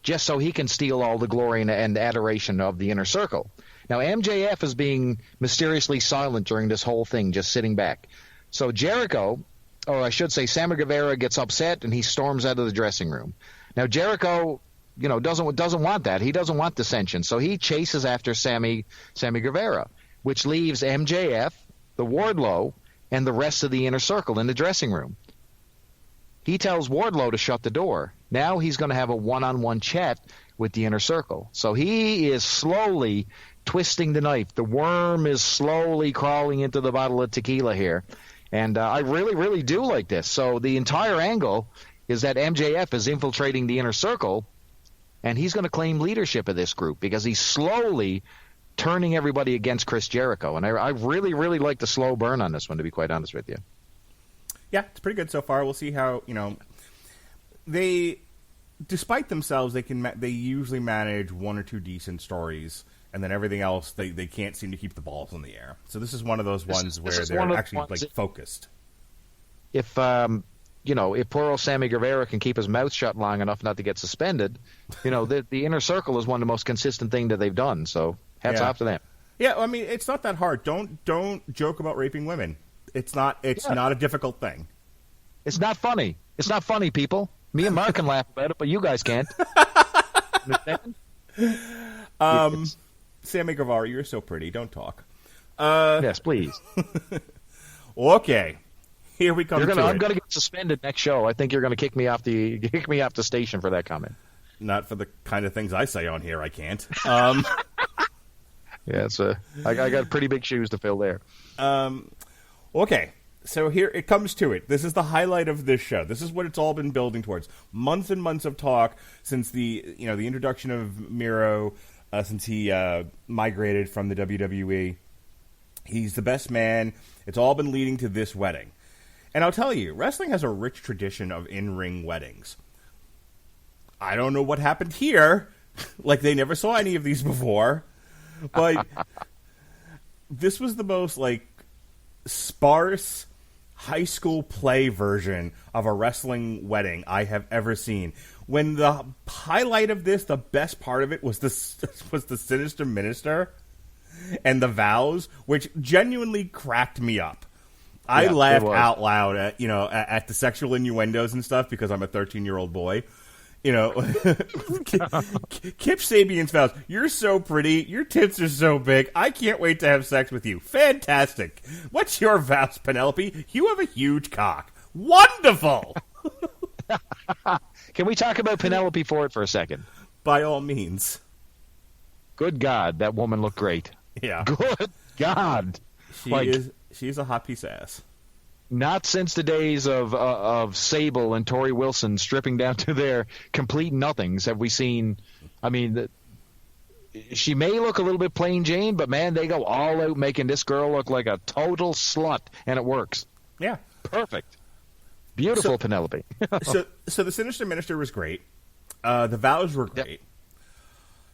just so he can steal all the glory and adoration of the Inner Circle. Now MJF is being mysteriously silent during this whole thing, just sitting back. So Jericho, or I should say Sammy Guevara, gets upset and he storms out of the dressing room. Now Jericho, doesn't want that. He doesn't want dissension, so he chases after Sammy Guevara, which leaves MJF, the Wardlow, and the rest of the Inner Circle in the dressing room. He tells Wardlow to shut the door. Now he's going to have a one-on-one chat with the Inner Circle. So he is slowly twisting the knife. The worm is slowly crawling into the bottle of tequila here. And I really, really do like this. So the entire angle is that MJF is infiltrating the Inner Circle, and he's going to claim leadership of this group because he's slowly turning everybody against Chris Jericho. And I really, really like the slow burn on this one, to be quite honest with you. Yeah, it's pretty good so far. We'll see how, they, despite themselves, they usually manage one or two decent stories, and then everything else, they can't seem to keep the balls in the air. So this is one of those ones where they're actually focused. If poor old Sammy Guevara can keep his mouth shut long enough not to get suspended, the Inner Circle is one of the most consistent thing that they've done. So hats off to them. Yeah, I mean, it's not that hard. Don't joke about raping women. It's not a difficult thing. It's not funny. It's not funny, people. Me and Mark can laugh about it, but you guys can't. Sammy Guevara, you're so pretty. Don't talk. Yes, please. Okay. Here we come. I'm going to get suspended next show. I think you're going to kick me off the station for that comment. Not for the kind of things I say on here. I can't. Yeah, I got pretty big shoes to fill there. Okay, so here it comes to it. This is the highlight of this show. This is what it's all been building towards. Months and months of talk since the introduction of Miro, since he migrated from the WWE. He's the best man. It's all been leading to this wedding. And I'll tell you, wrestling has a rich tradition of in-ring weddings. I don't know what happened here. Like, they never saw any of these before. But this was the most, like, sparse high school play version of a wrestling wedding I have ever seen. When the highlight of this, the best part of it, was the Sinister Minister and the vows, which genuinely cracked me up. I laughed out loud at the sexual innuendos and stuff because I'm a 13-year-old boy. Kip Sabian's vows. You're so pretty. Your tits are so big. I can't wait to have sex with you. Fantastic. What's your vows, Penelope? You have a huge cock. Wonderful. Can we talk about Penelope Ford for a second? By all means. Good God, that woman looked great. Yeah. Good God. She's a hot piece of ass. Not since the days of Sable and Tori Wilson stripping down to their complete nothings have we seen. I mean, she may look a little bit plain Jane, but man, they go all out making this girl look like a total slut, and it works. Yeah, perfect, beautiful Penelope. so the Sinister Minister was great. The vows were great.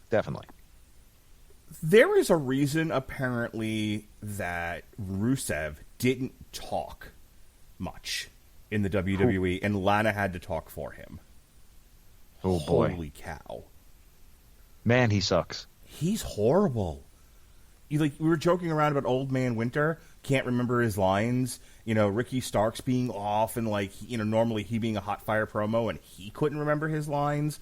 Definitely. There is a reason, apparently, that Rusev didn't talk much in the WWE, and Lana had to talk for him. Oh, boy. Holy cow. Man, he sucks. He's horrible. We were joking around about Old Man Winter, can't remember his lines, Ricky Starks being off, and, normally he being a hot fire promo, and he couldn't remember his lines.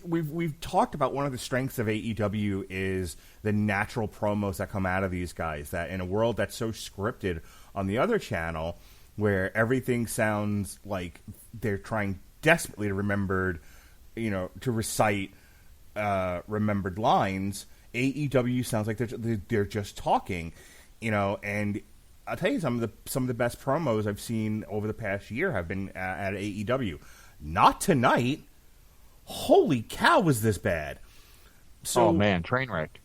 We've talked about one of the strengths of AEW is the natural promos that come out of these guys, that in a world that's so scripted on the other channel, where everything sounds like they're trying desperately to recite remembered lines, AEW sounds like they're just talking, and I'll tell you, some of the best promos I've seen over the past year have been at AEW. Not tonight. Holy cow, was this bad? Oh, man, train wreck.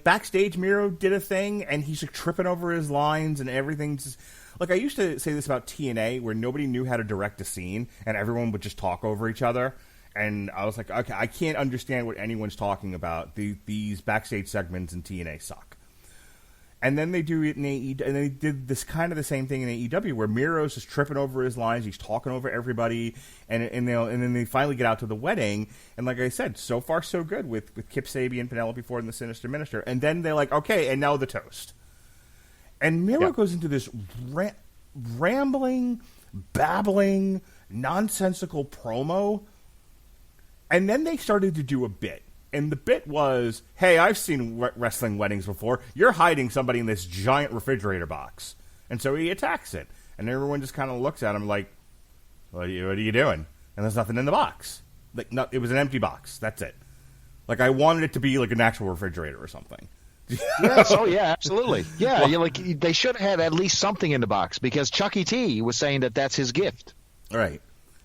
Backstage, Miro did a thing, and he's tripping over his lines, and everything's... I used to say this about TNA, where nobody knew how to direct a scene, and everyone would just talk over each other. And I was like, okay, I can't understand what anyone's talking about. These backstage segments in TNA suck. And then they do it in AEW, and they did this kind of the same thing in AEW, where Miro's just tripping over his lines, he's talking over everybody, and then they finally get out to the wedding, and like I said, so far so good with Kip Sabian, Penelope Ford, and the Sinister Minister, and then they're like, okay, and now the toast. And Miro goes into this rambling, babbling, nonsensical promo, and then they started to do a bit. And the bit was, hey, I've seen wrestling weddings before. You're hiding somebody in this giant refrigerator box. And so he attacks it. And everyone just kind of looks at him like, what are you doing? And there's nothing in the box. It was an empty box. That's it. I wanted it to be like an actual refrigerator or something. Yes, oh yeah, absolutely. Yeah, they should have had at least something in the box, because Chucky T was saying that that's his gift. Right.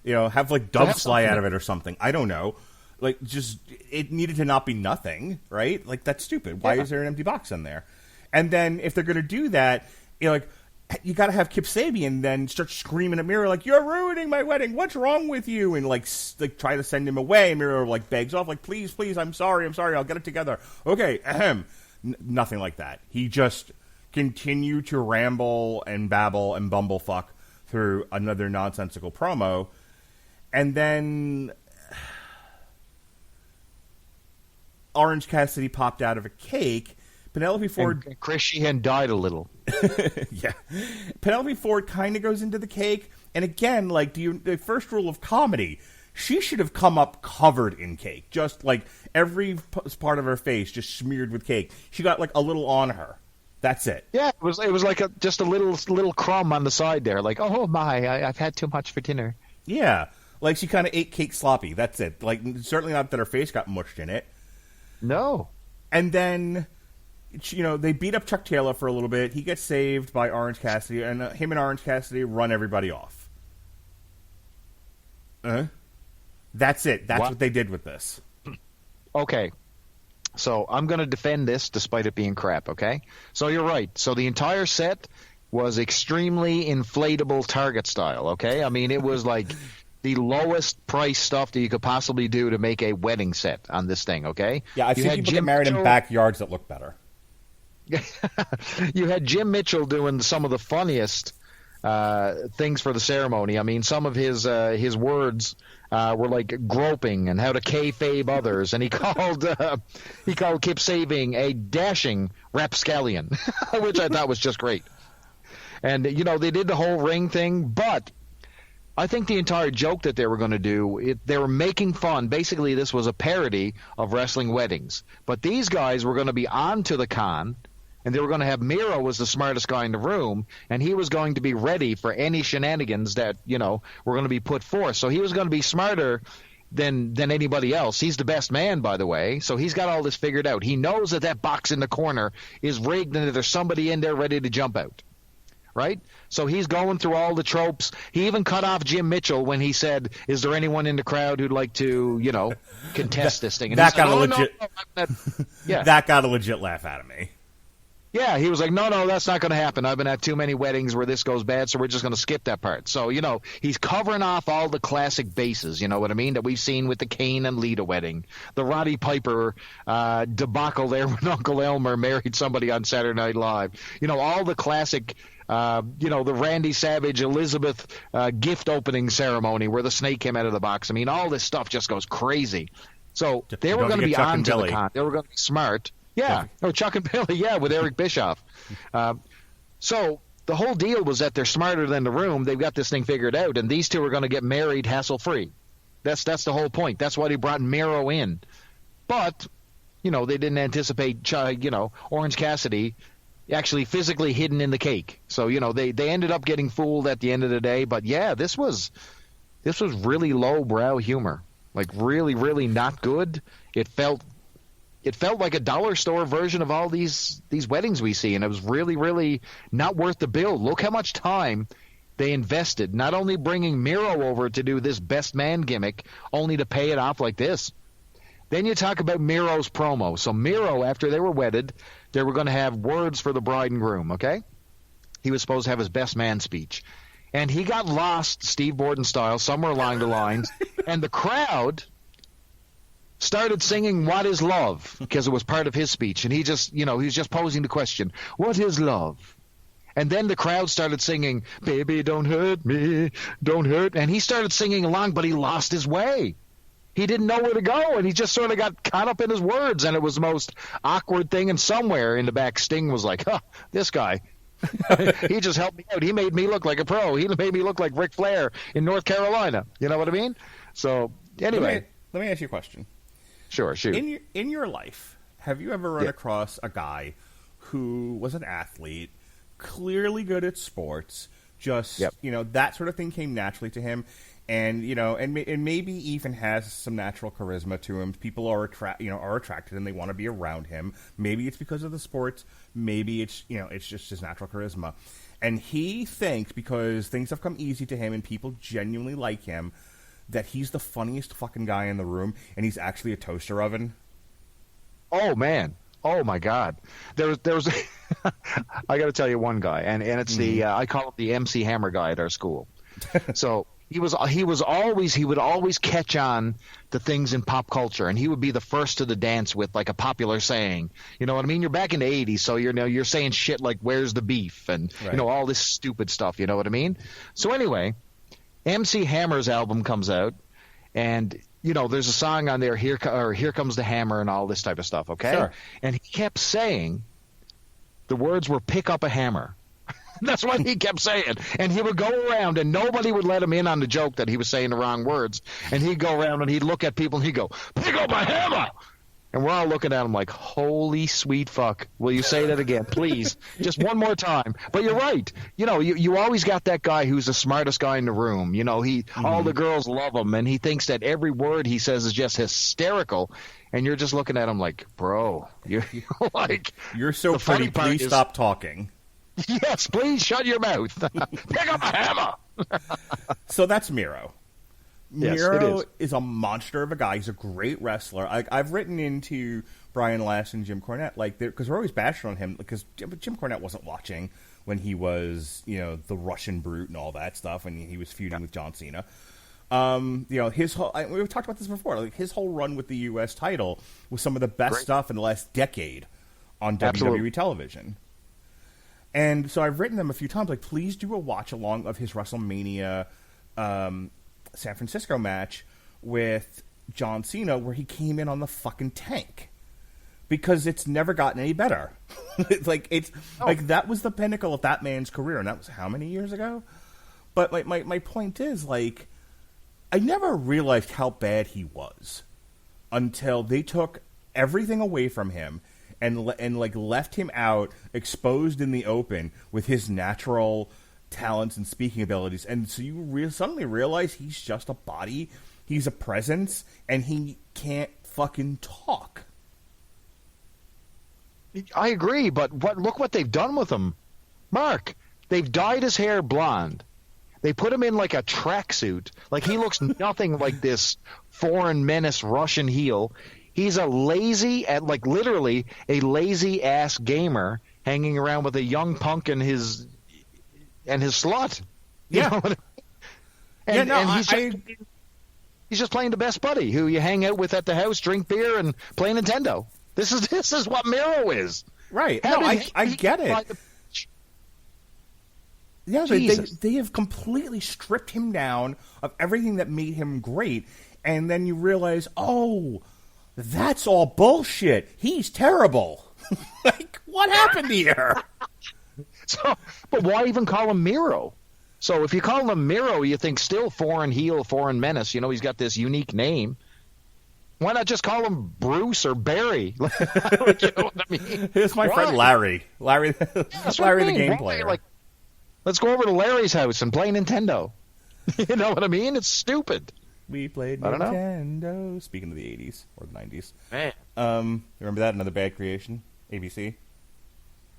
Have doves fly out of it or something. I don't know. It needed to not be nothing, right? That's stupid. Why is there an empty box in there? And then if they're going to do that, you got to have Kip Sabian then start screaming at Miro, you're ruining my wedding. What's wrong with you? And try to send him away. And Miro begs off, please, I'm sorry. I'll get it together. Okay, ahem. Nothing like that. He just continued to ramble and babble and bumblefuck through another nonsensical promo. And then Orange Cassidy popped out of a cake. Penelope Ford... And Chris Sheehan died a little. Yeah. Penelope Ford kind of goes into the cake. And again, the first rule of comedy, she should have come up covered in cake. Just, every part of her face just smeared with cake. She got, a little on her. That's it. Yeah, it was just a little crumb on the side there. Oh, my, I've had too much for dinner. Yeah. She kind of ate cake sloppy. That's it. Certainly not that her face got mushed in it. No. And then, they beat up Chuck Taylor for a little bit. He gets saved by Orange Cassidy, and him and Orange Cassidy run everybody off. That's it. That's what they did with this. Okay. So I'm going to defend this despite it being crap, okay? So you're right. So the entire set was extremely inflatable Target style, okay? I mean, it was like the lowest price stuff that you could possibly do to make a wedding set on this thing, okay? Yeah, I've seen people get married in backyards that look better. You had Jim Mitchell doing some of the funniest things for the ceremony. I mean, some of his words were like groping and how to kayfabe others, and he called Kip Saving a dashing rapscallion, which I thought was just great. And they did the whole ring thing, but I think the entire joke that they were going to do, they were making fun. Basically, this was a parody of wrestling weddings, but these guys were going to be on to the con. And they were going to have Miro was the smartest guy in the room, and he was going to be ready for any shenanigans that, were going to be put forth. So he was going to be smarter than anybody else. He's the best man, by the way, so he's got all this figured out. He knows that box in the corner is rigged and that there's somebody in there ready to jump out, right? So he's going through all the tropes. He even cut off Jim Mitchell when he said, is there anyone in the crowd who'd like to, contest this thing? And that got a legit laugh out of me. Yeah, he was like, no, that's not going to happen. I've been at too many weddings where this goes bad, so we're just going to skip that part. So, he's covering off all the classic bases, you know what I mean, that we've seen with the Kane and Lita wedding, the Roddy Piper debacle there when Uncle Elmer married somebody on Saturday Night Live. All the classic, the Randy Savage, Elizabeth gift opening ceremony where the snake came out of the box. I mean, all this stuff just goes crazy. So they were going to be on to the con. They were going to be smart. Yeah, Chuck and Billy, with Eric Bischoff. So the whole deal was that they're smarter than the room. They've got this thing figured out, and these two are going to get married hassle-free. That's the whole point. That's why they brought Miro in. But, they didn't anticipate, Orange Cassidy actually physically hidden in the cake. So, they ended up getting fooled at the end of the day. But, yeah, this was really low-brow humor. Like, really, really not good. It felt like a dollar store version of all these weddings we see, and it was really, really not worth the bill. Look how much time they invested, not only bringing Miro over to do this best man gimmick, only to pay it off like this. Then you talk about Miro's promo. So Miro, after they were wedded, they were going to have words for the bride and groom, okay? He was supposed to have his best man speech. And he got lost, Steve Borden style, somewhere along the lines, and the crowd started singing "What is Love" because it was part of his speech, and he just, he was just posing the question, "What is love?" And then the crowd started singing, "Baby, don't hurt me, don't hurt," and he started singing along, but he lost his way. He didn't know where to go, and he just sort of got caught up in his words, and it was the most awkward thing. And somewhere in the back, Sting was like, this guy, he just helped me out. He made me look like a pro. He made me look like Ric Flair in North Carolina. You know what I mean? So anyway, let me ask you a question. Sure, shoot. In your life, have you ever run across a guy who was an athlete, clearly good at sports, just, that sort of thing came naturally to him, and, and maybe even has some natural charisma to him. People are attracted and they want to be around him. Maybe it's because of the sports. Maybe it's, it's just his natural charisma. And he thinks because things have come easy to him and people genuinely like him, that he's the funniest fucking guy in the room, and he's actually a toaster oven. Oh, man. Oh, my God. There was I got to tell you one guy, and it's I call him the MC Hammer guy at our school. So he would always catch on to things in pop culture, and he would be the first to the dance with like a popular saying. You know what I mean? You're back in the 80s, so you're saying shit like "Where's the beef?" and right. All this stupid stuff. You know what I mean? So anyway, MC Hammer's album comes out, and there's a song on there, Here Comes the Hammer, and all this type of stuff, okay? Sure. And he kept saying, the words were "pick up a hammer." That's what he kept saying. And he would go around, and nobody would let him in on the joke that he was saying the wrong words. And he'd go around, and he'd look at people, and he'd go, "Pick up a hammer!" And we're all looking at him like, holy sweet fuck. Will you say that again, please? Just one more time. But you're right. You know, you always got that guy who's the smartest guy in the room. You know, all the girls love him, and he thinks that every word he says is just hysterical. And you're just looking at him like, bro, you're like... You're so pretty, please stop talking. Yes, please shut your mouth. Pick up a hammer. So that's Miro. Yes, Miro it is a monster of a guy. He's a great wrestler. I've written into Brian Last and Jim Cornette, like, because we're always bashing on him, because Jim Cornette wasn't watching when he was, you know, the Russian Brute and all that stuff, and he was feuding with John Cena. You know, his whole, we've talked about this before, like, his whole run with the U.S. title was some of the best stuff in the last decade on WWE television. And so I've written them a few times, like, please do a watch-along of his WrestleMania San Francisco match with John Cena where he came in on the fucking tank. Because it's never gotten any better. Like, that was the pinnacle of that man's career, and that was how many years ago? But my point is, like, I never realized how bad he was until they took everything away from him and like left him out exposed in the open with his natural talents and speaking abilities, and so you suddenly realize he's just a body, he's a presence, and he can't fucking talk. I agree, but look what they've done with him. Mark, they've dyed his hair blonde. They put him in like a tracksuit. Like, he looks nothing like this foreign menace Russian heel. He's a literally a lazy ass gamer hanging around with a young punk and his slut. You know what I mean? And he's just playing the best buddy who you hang out with at the house, drink beer, and play Nintendo. This is what Miro is. Right. I get it. Yeah, they have completely stripped him down of everything that made him great, and then you realize, oh, that's all bullshit. He's terrible. Like, what happened here? So, but why even call him Miro? So if you call him Miro, you think still foreign heel, foreign menace. You know, he's got this unique name. Why not just call him Bruce or Barry? You know what I mean? Here's my friend Larry. Larry the game player. Like, let's go over to Larry's house and play Nintendo. You know what I mean? It's stupid. We played Nintendo. Speaking of the 80s or the 90s. Man. Remember that? Another bad creation? ABC?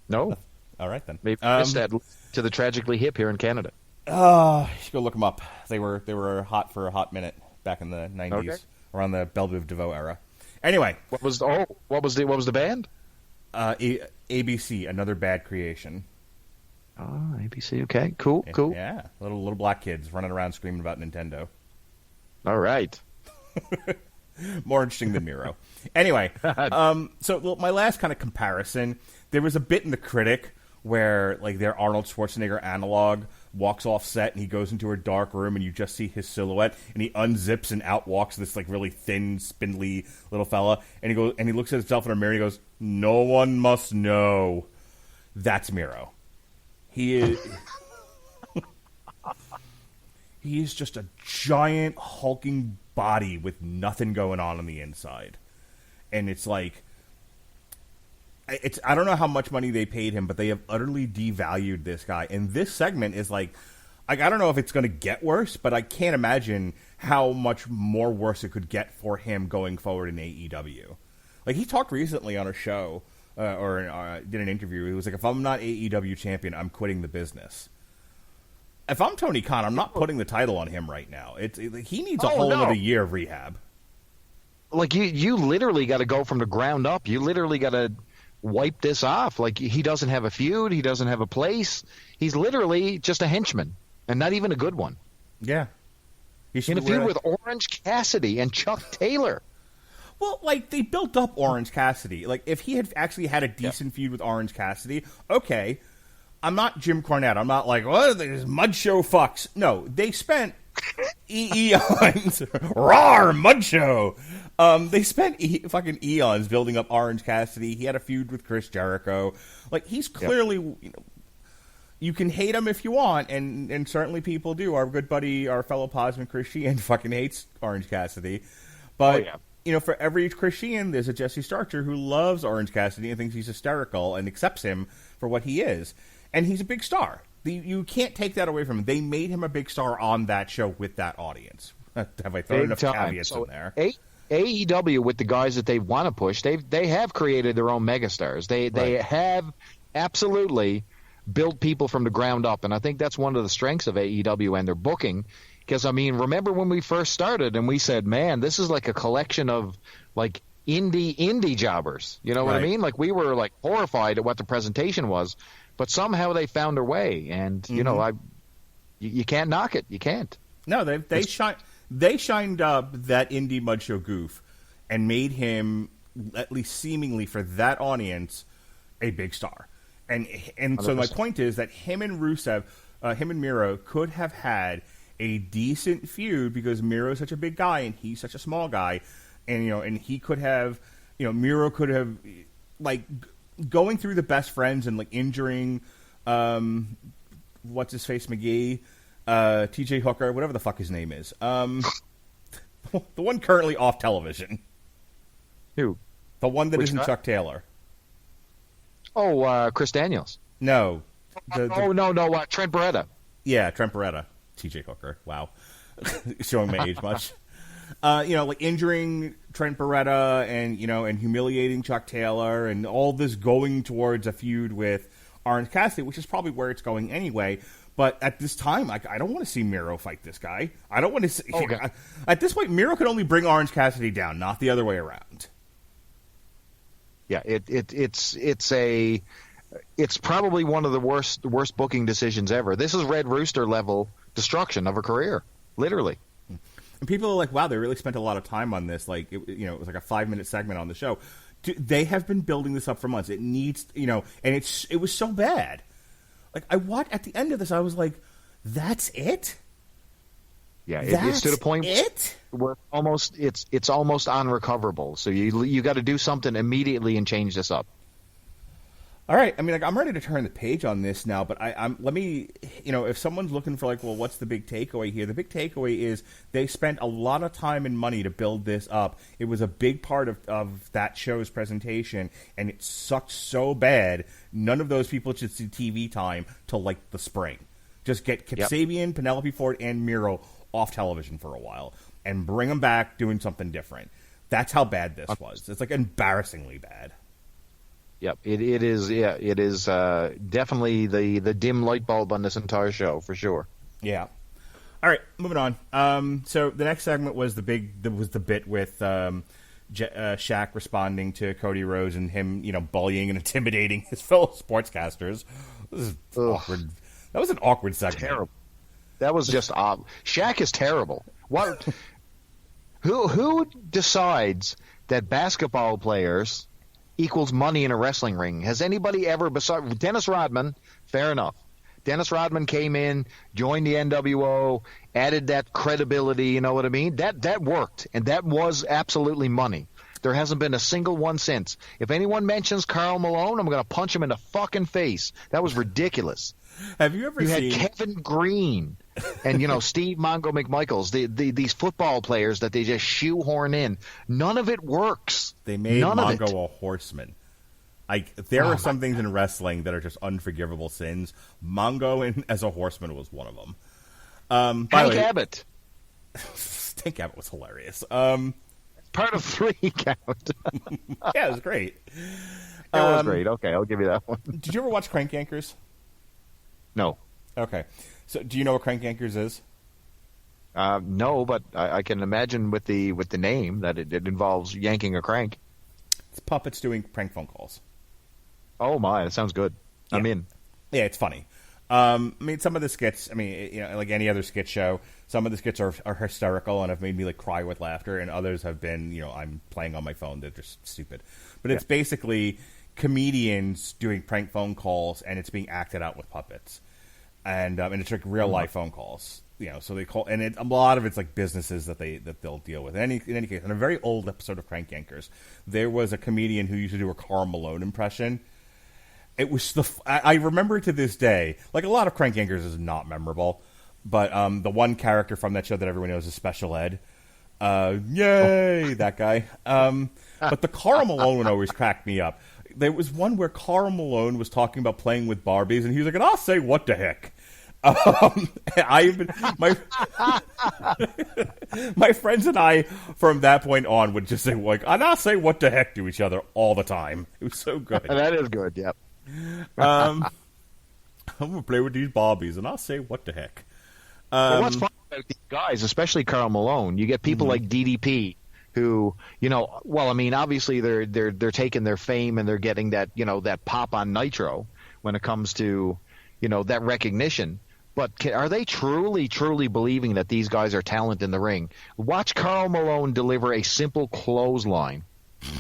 No. All right, then. Maybe missed that to the Tragically Hip here in Canada. You should go look them up. They were hot for a hot minute back in the 90s, around the Belle Biv DeVoe era. Anyway. What was the band? ABC, Another Bad Creation. Oh, ABC. Okay, cool. Yeah, little black kids running around screaming about Nintendo. All right. More interesting than Miro. Anyway, so my last kind of comparison, there was a bit in The Critic where, like, their Arnold Schwarzenegger analog walks off set and he goes into a dark room and you just see his silhouette and he unzips and out walks this, like, really thin, spindly little fella, and he looks at himself in a mirror and he goes, "No one must know." That's Miro. He is he is just a giant hulking body with nothing going on the inside. And it's like, I don't know how much money they paid him, but they have utterly devalued this guy. And this segment is like I don't know if it's going to get worse, but I can't imagine how much more worse it could get for him going forward in AEW. Like, he talked recently on a show, or did an interview. He was like, if I'm not AEW champion, I'm quitting the business. If I'm Tony Khan, I'm not putting the title on him right now. He needs a whole other year of rehab. Like, you literally got to go from the ground up. You literally got to wipe this off. Like, he doesn't have a feud. He doesn't have a place. He's literally just a henchman, and not even a good one. Yeah. In a feud with Orange Cassidy and Chuck Taylor. Well, like, they built up Orange Cassidy. Like, if he had actually had a decent feud with Orange Cassidy, okay. I'm not Jim Cornette. I'm not like, what are these mud show fucks? No, they spent eons. Rawr, mud show. They spent fucking eons building up Orange Cassidy. He had a feud with Chris Jericho. Like, he's clearly, you know, you can hate him if you want, and certainly people do. Our good buddy, our fellow Posman Chris Sheehan fucking hates Orange Cassidy. But for every Chris Sheehan, there's a Jesse Starcher who loves Orange Cassidy and thinks he's hysterical and accepts him for what he is. And he's a big star. You can't take that away from him. They made him a big star on that show with that audience. Have I thrown enough caveats in there? AEW, with the guys that they want to push, they have created their own megastars. They have absolutely built people from the ground up, and I think that's one of the strengths of AEW and their booking. Because, I mean, remember when we first started and we said, man, this is like a collection of, like, indie jobbers. You know what I mean? Like, we were, like, horrified at what the presentation was, but somehow they found their way. And, you can't knock it. You can't. No, they shined up that indie mud show goof and made him, at least seemingly for that audience, a big star. And so my point is that him and Miro could have had a decent feud because Miro is such a big guy and he's such a small guy, and he could have, Miro could have, like, going through the best friends and, like, injuring what's his face McGee, TJ Hooker, whatever the fuck his name is, the one currently off television. Who? The one that Which isn't guy? Chuck Taylor. Oh, Chris Daniels. No. No, Trent Beretta. Yeah, Trent Beretta. TJ Hooker. Wow. Showing my age much. Like injuring Trent Beretta and humiliating Chuck Taylor and all this going towards a feud with Orange Cassidy, which is probably where it's going anyway. But at this time, I don't want to see Miro fight this guy. I don't want to see... Okay. At this point, Miro could only bring Orange Cassidy down, not the other way around. Yeah, it's probably one of the worst booking decisions ever. This is Red Rooster level destruction of a career, literally. And people are like, "Wow, they really spent a lot of time on this." Like, it was like a 5-minute segment on the show. They have been building this up for months. It needs, and it was so bad. Like, at the end of this, I was like, "That's it." Yeah, it's to the point where it's almost unrecoverable. So you got to do something immediately and change this up. All right, I mean, like, I'm ready to turn the page on this now, but let me, if someone's looking for, like, well, what's the big takeaway here? The big takeaway is they spent a lot of time and money to build this up. It was a big part of that show's presentation, and it sucked so bad, none of those people should see TV time till, like, the spring. Just get Kasabian, Penelope Ford, and Miro off television for a while, and bring them back doing something different. That's how bad this was. It's, like, embarrassingly bad. Yep, it is. Yeah, it is definitely the dim light bulb on this entire show for sure. Yeah. All right, moving on. So the next segment was the bit with Shaq responding to Cody Rhodes and him, bullying and intimidating his fellow sportscasters. This is awkward. That was an awkward segment. Terrible. That was just Shaq is terrible. What? Who decides that basketball players equals money in a wrestling ring? Has anybody ever, besides Dennis Rodman, fair enough. Dennis Rodman came in, joined the NWO, added that credibility, you know what I mean? That worked, and that was absolutely money. There hasn't been a single one since. If anyone mentions Karl Malone, I'm going to punch him in the fucking face. That was ridiculous. Have you ever seen... had Kevin Green and, Steve Mongo McMichaels, these football players that they just shoehorn in. None of it works. They made Mongo a horseman. There are some things in wrestling that are just unforgivable sins. Mongo as a horseman was one of them. Hank Abbott. Hank Abbott was hilarious. Part of 3 count. Yeah, it was great. It was great. Okay, I'll give you that one. Did you ever watch Crank Yankers? No. Okay. So, do you know what Crank Yankers is? No, but I can imagine with the name that it involves yanking a crank. It's puppets doing prank phone calls. Oh my, that sounds good. Yeah. I'm in. Yeah, it's funny. Some of the skits, like any other skit show, some of the skits are hysterical and have made me, like, cry with laughter, and others have been, I'm playing on my phone. They're just stupid. But it's basically comedians doing prank phone calls, and it's being acted out with puppets. And it's like real life phone calls, So they call, and a lot of it's like businesses that they'll deal with. In any case, in a very old episode of Crank Yankers, there was a comedian who used to do a Karl Malone impression. It was I remember to this day. Like, a lot of Crank Yankers is not memorable, but the one character from that show that everyone knows is Special Ed. Yay, that guy. But the Karl Malone one always cracked me up. There was one where Karl Malone was talking about playing with Barbies, and he was like, and I'll say, what the heck? My friends and I, from that point on, would just say, like, and I'll say what the heck to each other all the time. It was so good. That is good, yep. I'm going to play with these Barbies, and I'll say what the heck. Well, what's fun about these guys, especially Karl Malone, you get people like DDP who, obviously they're taking their fame and they're getting that, that pop on Nitro when it comes to, that recognition. But are they truly, truly believing that these guys are talent in the ring? Watch Karl Malone deliver a simple clothesline.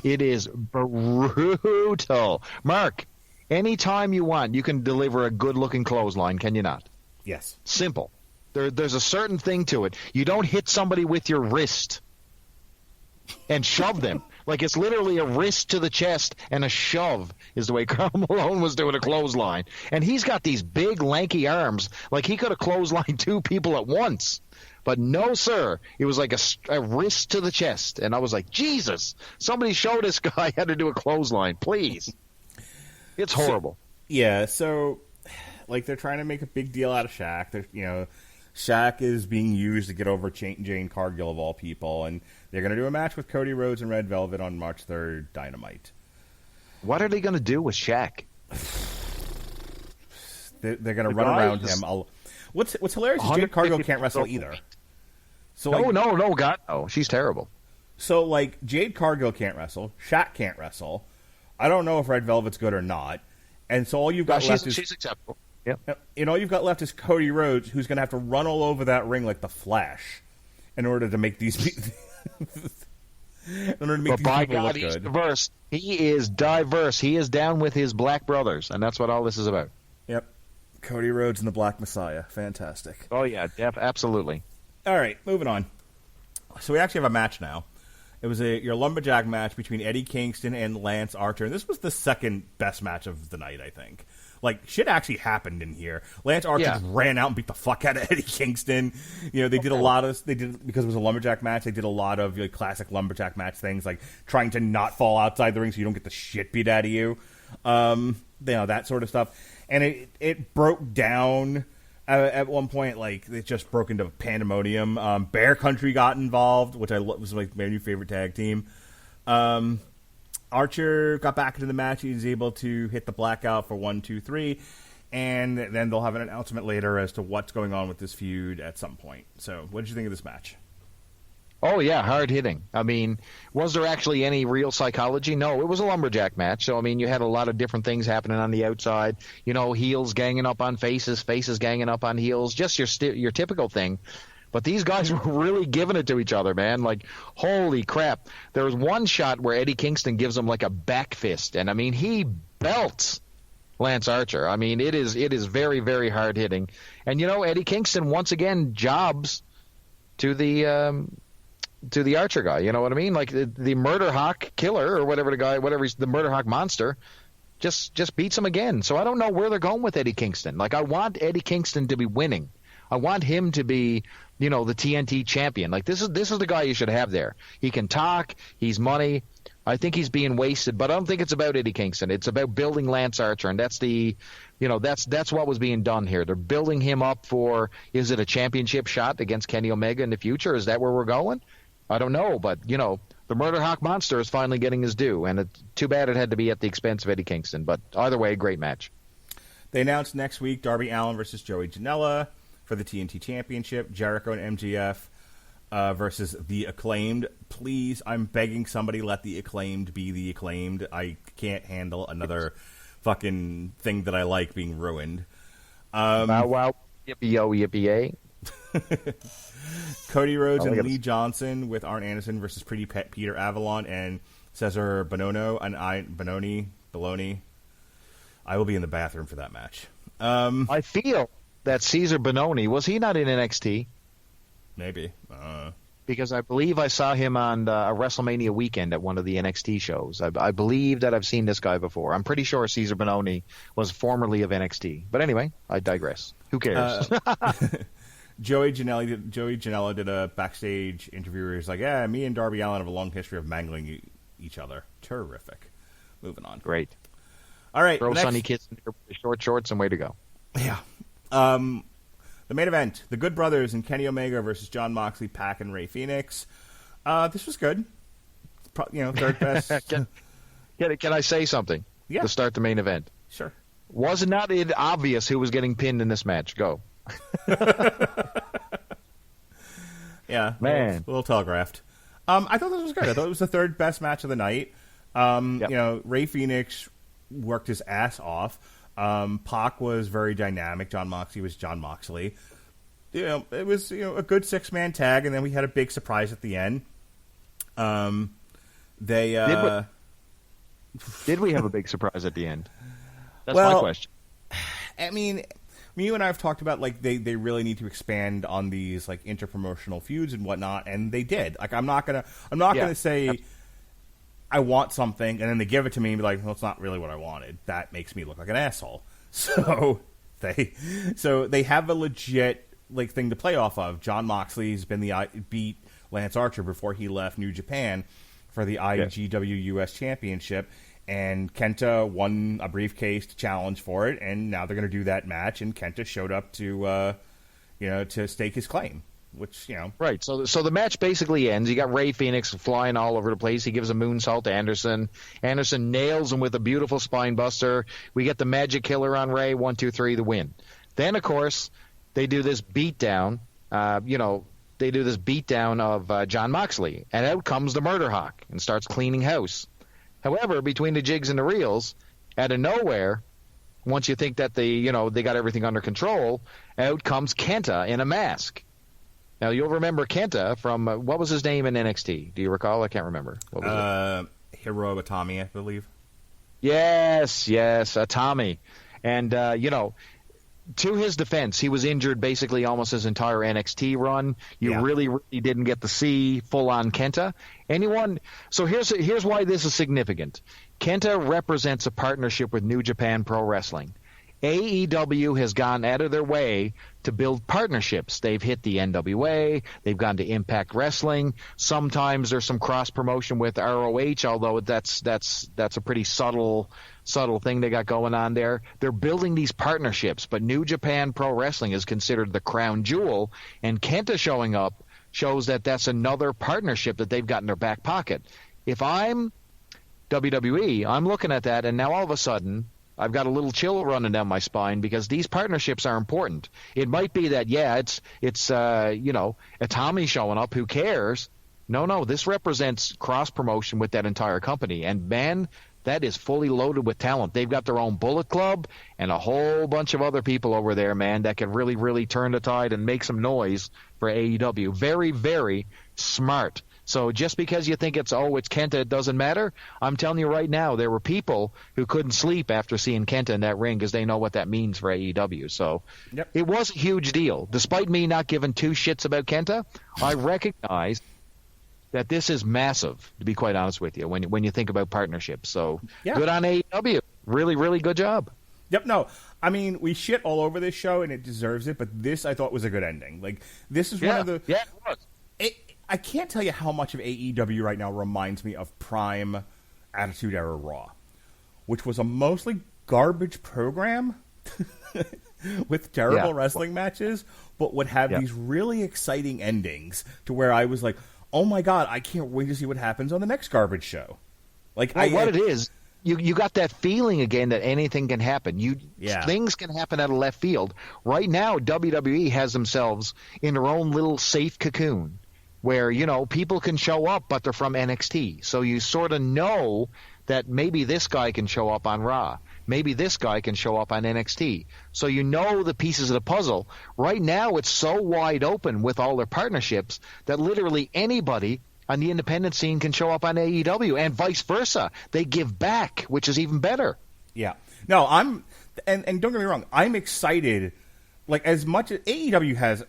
It is brutal. Mark, anytime you want, you can deliver a good-looking clothesline, can you not? Yes. Simple. There's a certain thing to it. You don't hit somebody with your wrist and shove them. Like, it's literally a wrist to the chest and a shove is the way Karl Malone was doing a clothesline. And he's got these big, lanky arms. Like, he could have clotheslined two people at once. But no, sir. It was like a wrist to the chest. And I was like, Jesus, somebody show this guy how to do a clothesline, please. It's horrible. So, like, they're trying to make a big deal out of Shaq. Shaq is being used to get over Jane Cargill, of all people, and they're going to do a match with Cody Rhodes and Red Velvet on March 3rd, Dynamite. What are they going to do with Shaq? They're going to run around him. What's hilarious is Jade Cargill can't wrestle either. So No, God, no. She's terrible. So, like, Jade Cargill can't wrestle. Shaq can't wrestle. I don't know if Red Velvet's good or not. And so all you've got left is... She's acceptable. Yep. And all you've got left is Cody Rhodes, who's going to have to run all over that ring like the Flash in order to make these people look good. He's diverse. He is diverse. He is down with his black brothers, and that's what all this is about. Yep. Cody Rhodes and the Black Messiah. Fantastic. Oh, yeah, absolutely. All right, moving on. So we actually have a match now. It was your lumberjack match between Eddie Kingston and Lance Archer. This was the second best match of the night, I think. Like, shit actually happened in here. Lance Archer just ran out and beat the fuck out of Eddie Kingston. They did because it was a lumberjack match, they did a lot of classic lumberjack match things, like trying to not fall outside the ring so you don't get the shit beat out of you. That sort of stuff. And it broke down at one point, like, it just broke into pandemonium. Bear Country got involved, which was like my new favorite tag team. Archer got back into the match. He was able to hit the blackout for 1, 2, 3, and then they'll have an announcement later as to what's going on with this feud at some point. So, what did you think of this match? Oh, yeah, hard hitting. I mean, was there actually any real psychology? No, it was a lumberjack match. So, I mean, you had a lot of different things happening on the outside. Heels ganging up on faces, faces ganging up on heels, just your typical thing. But these guys were really giving it to each other, man. Like, holy crap. There was one shot where Eddie Kingston gives him like a back fist. And, I mean, he belts Lance Archer. I mean, it is very, very hard hitting. And, Eddie Kingston, once again, jobs to the Archer guy. You know what I mean? Like, the Murder Hawk killer or whatever the Murder Hawk monster just beats him again. So I don't know where they're going with Eddie Kingston. Like, I want Eddie Kingston to be winning. I want him to be, the TNT champion. Like, this is the guy you should have there. He can talk. He's money. I think he's being wasted, but I don't think it's about Eddie Kingston. It's about building Lance Archer, and that's that's what was being done here. They're building him up for, is it a championship shot against Kenny Omega in the future? Is that where we're going? I don't know, but, the Murder Hawk monster is finally getting his due, and it's too bad it had to be at the expense of Eddie Kingston. But either way, great match. They announced next week Darby Allin versus Joey Janela for the TNT Championship, Jericho and MJF versus the Acclaimed. Please, I'm begging somebody, let the Acclaimed be the Acclaimed. I can't handle another fucking thing that I like being ruined. Wow, yippee-yo, yippee-yay. Cody Rhodes and Lee Johnson with Arn Anderson versus Pretty Peter Avalon and Cesar Bononi. I will be in the bathroom for that match. I feel that Cesar Bononi, was he not in NXT? Maybe. Because I believe I saw him on a WrestleMania weekend at one of the NXT shows. I believe that I've seen this guy before. I'm pretty sure Cesar Bononi was formerly of NXT. But anyway, I digress. Who cares? Joey Janela did a backstage interview where he's like, yeah, me and Darby Allin have a long history of mangling each other. Terrific. Moving on. Great. All right. Throw Sonny Kiss in your short shorts and way to go. Yeah. The main event, the Good Brothers and Kenny Omega versus Jon Moxley, Pac, and Rey Fenix. This was good. Third best. Can I say something? Yeah. To start the main event. Sure. Was it not obvious who was getting pinned in this match? Go. Yeah. Man. A little telegraphed. I thought this was good. I thought it was the third best match of the night. Rey Fenix worked his ass off. Pac was very dynamic. Jon Moxley was Jon Moxley. It was a good 6-man tag, and then we had a big surprise at the end. Did we have a big surprise at the end? That's my question. I mean, you and I have talked about they really need to expand on these interpromotional feuds and whatnot, and they did. I'm not gonna say I want something and then they give it to me and be like, well, it's not really what I wanted. That makes me look like an asshole. So they have a legit thing to play off of. Jon Moxley's beat Lance Archer before he left New Japan for the IGW US Championship, and Kenta won a briefcase to challenge for it, and now they're going to do that match, and Kenta showed up to stake his claim, which, Right, so the match basically ends. You got Rey Fenix flying all over the place. He gives a moonsault to Anderson. Anderson nails him with a beautiful spine buster. We get the magic killer on Rey, 1, 2, 3, the win. Then, of course, they do this beatdown, of Jon Moxley, and out comes the Murder Hawk and starts cleaning house. However, between the jigs and the reels, out of nowhere, once you think that they got everything under control, out comes Kenta in a mask. Now, you'll remember Kenta from, what was his name in NXT? Do you recall? I can't remember. What was it? Hiro Itami, I believe. Yes, Itami. And, to his defense, he was injured basically almost his entire NXT run. You really didn't get to see full-on Kenta. So here's why this is significant. Kenta represents a partnership with New Japan Pro Wrestling. AEW has gone out of their way to build partnerships. They've hit the NWA. They've gone to Impact Wrestling. Sometimes there's some cross-promotion with ROH, although that's a pretty subtle thing they got going on there. They're building these partnerships, but New Japan Pro Wrestling is considered the crown jewel, and Kenta showing up shows that that's another partnership that they've got in their back pocket. If I'm WWE, I'm looking at that, and now all of a sudden I've got a little chill running down my spine because these partnerships are important. It might be that, it's Itami showing up. Who cares? No, this represents cross-promotion with that entire company. And, man, that is fully loaded with talent. They've got their own Bullet Club and a whole bunch of other people over there, man, that can really, really turn the tide and make some noise for AEW. Very, very smart. So just because you think it's Kenta, it doesn't matter. I'm telling you right now, there were people who couldn't sleep after seeing Kenta in that ring because they know what that means for AEW. So It was a huge deal. Despite me not giving two shits about Kenta, I recognize that this is massive, to be quite honest with you, when you think about partnerships. So good on AEW. Really, really good job. Yep, no. I mean, we shit all over this show, and it deserves it, but this I thought was a good ending. This is one of the... Yeah, it was. I can't tell you how much of AEW right now reminds me of Prime Attitude Era Raw, which was a mostly garbage program with terrible wrestling matches, but would have these really exciting endings to where I was like, oh my God, I can't wait to see what happens on the next garbage show. It is, you got that feeling again that anything can happen. Things can happen out of left field. Right now, WWE has themselves in their own little safe cocoon, where, people can show up, but they're from NXT. So you sort of know that maybe this guy can show up on Raw. Maybe this guy can show up on NXT. So you know the pieces of the puzzle. Right now, it's so wide open with all their partnerships that literally anybody on the independent scene can show up on AEW, and vice versa. They give back, which is even better. Yeah. No, and don't get me wrong, I'm excited. As much as AEW has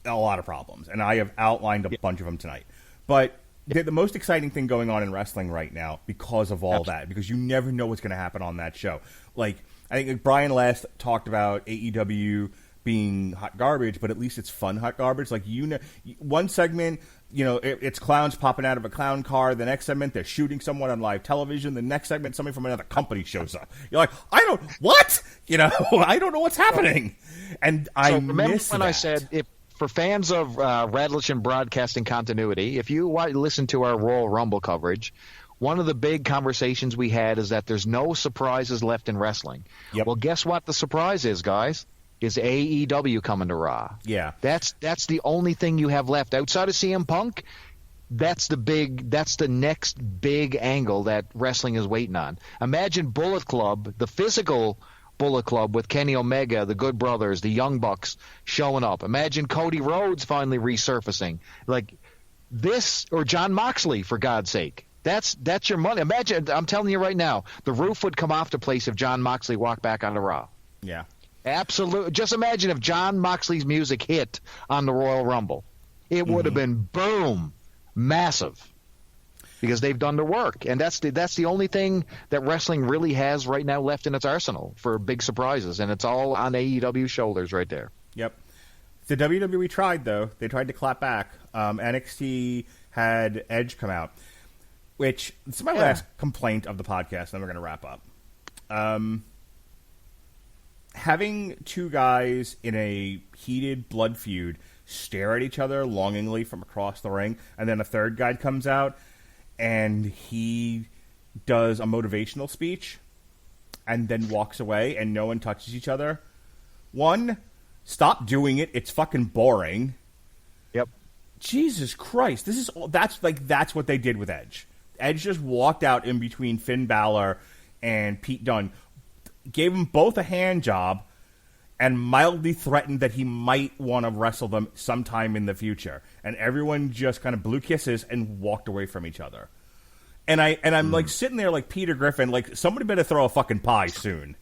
a lot of problems, and I have outlined a bunch of them tonight. But the most exciting thing going on in wrestling right now, because of all that, because you never know what's going to happen on that show. I think Brian last talked about AEW being hot garbage, but at least it's fun hot garbage. Like, one segment, it's clowns popping out of a clown car. The next segment, they're shooting someone on live television. The next segment, somebody from another company shows up. You're like, what? I don't know what's happening. And I miss when that. I said, if for fans of Radulich and broadcasting continuity, if you listen to our Royal Rumble coverage, one of the big conversations we had is that there's no surprises left in wrestling. Yep. Well, guess what the surprise is, guys? Is AEW coming to Raw. Yeah. That's the only thing you have left. Outside of CM Punk, that's the next big angle that wrestling is waiting on. Imagine Bullet Club, the physical Bullet Club with Kenny Omega, the Good Brothers, the Young Bucks showing up. Imagine Cody Rhodes finally resurfacing. Like this, or John Moxley, for God's sake. That's your money. Imagine, I'm telling you right now, the roof would come off the place if John Moxley walked back onto Raw. Yeah. Absolutely. Just imagine if John Moxley's music hit on the Royal Rumble. It would have been boom, massive, because they've done the work, and that's the only thing that wrestling really has right now left in its arsenal for big surprises, and it's all on AEW's shoulders right there. Yep. The WWE tried, though. They tried to clap back. NXT had Edge come out, which this is my last complaint of the podcast, and then we're going to wrap up. Having two guys in a heated blood feud stare at each other longingly from across the ring, and then a third guy comes out and he does a motivational speech and then walks away and no one touches each other. One, stop doing it. It's fucking boring. Yep. Jesus Christ. That's what they did with Edge. Edge just walked out in between Finn Balor and Pete Dunne, gave them both a hand job, and mildly threatened that he might want to wrestle them sometime in the future. And everyone just kind of blew kisses and walked away from each other. And I'm like sitting there like Peter Griffin, like somebody better throw a fucking pie soon.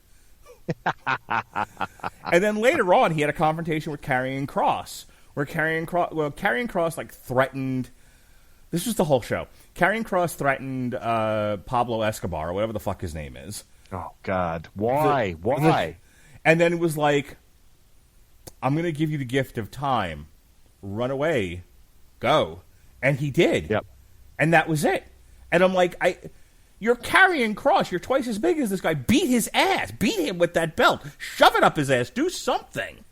And then later on, he had a confrontation with Karrion Kross, where Karrion Kross like threatened. This was the whole show. Karrion Kross threatened Pablo Escobar, or whatever the fuck his name is. Oh, God. Why? Why? And then it was like, I'm going to give you the gift of time. Run away. Go. And he did. Yep. And that was it. And I'm like, you're Karrion Kross. You're twice as big as this guy. Beat his ass. Beat him with that belt. Shove it up his ass. Do something.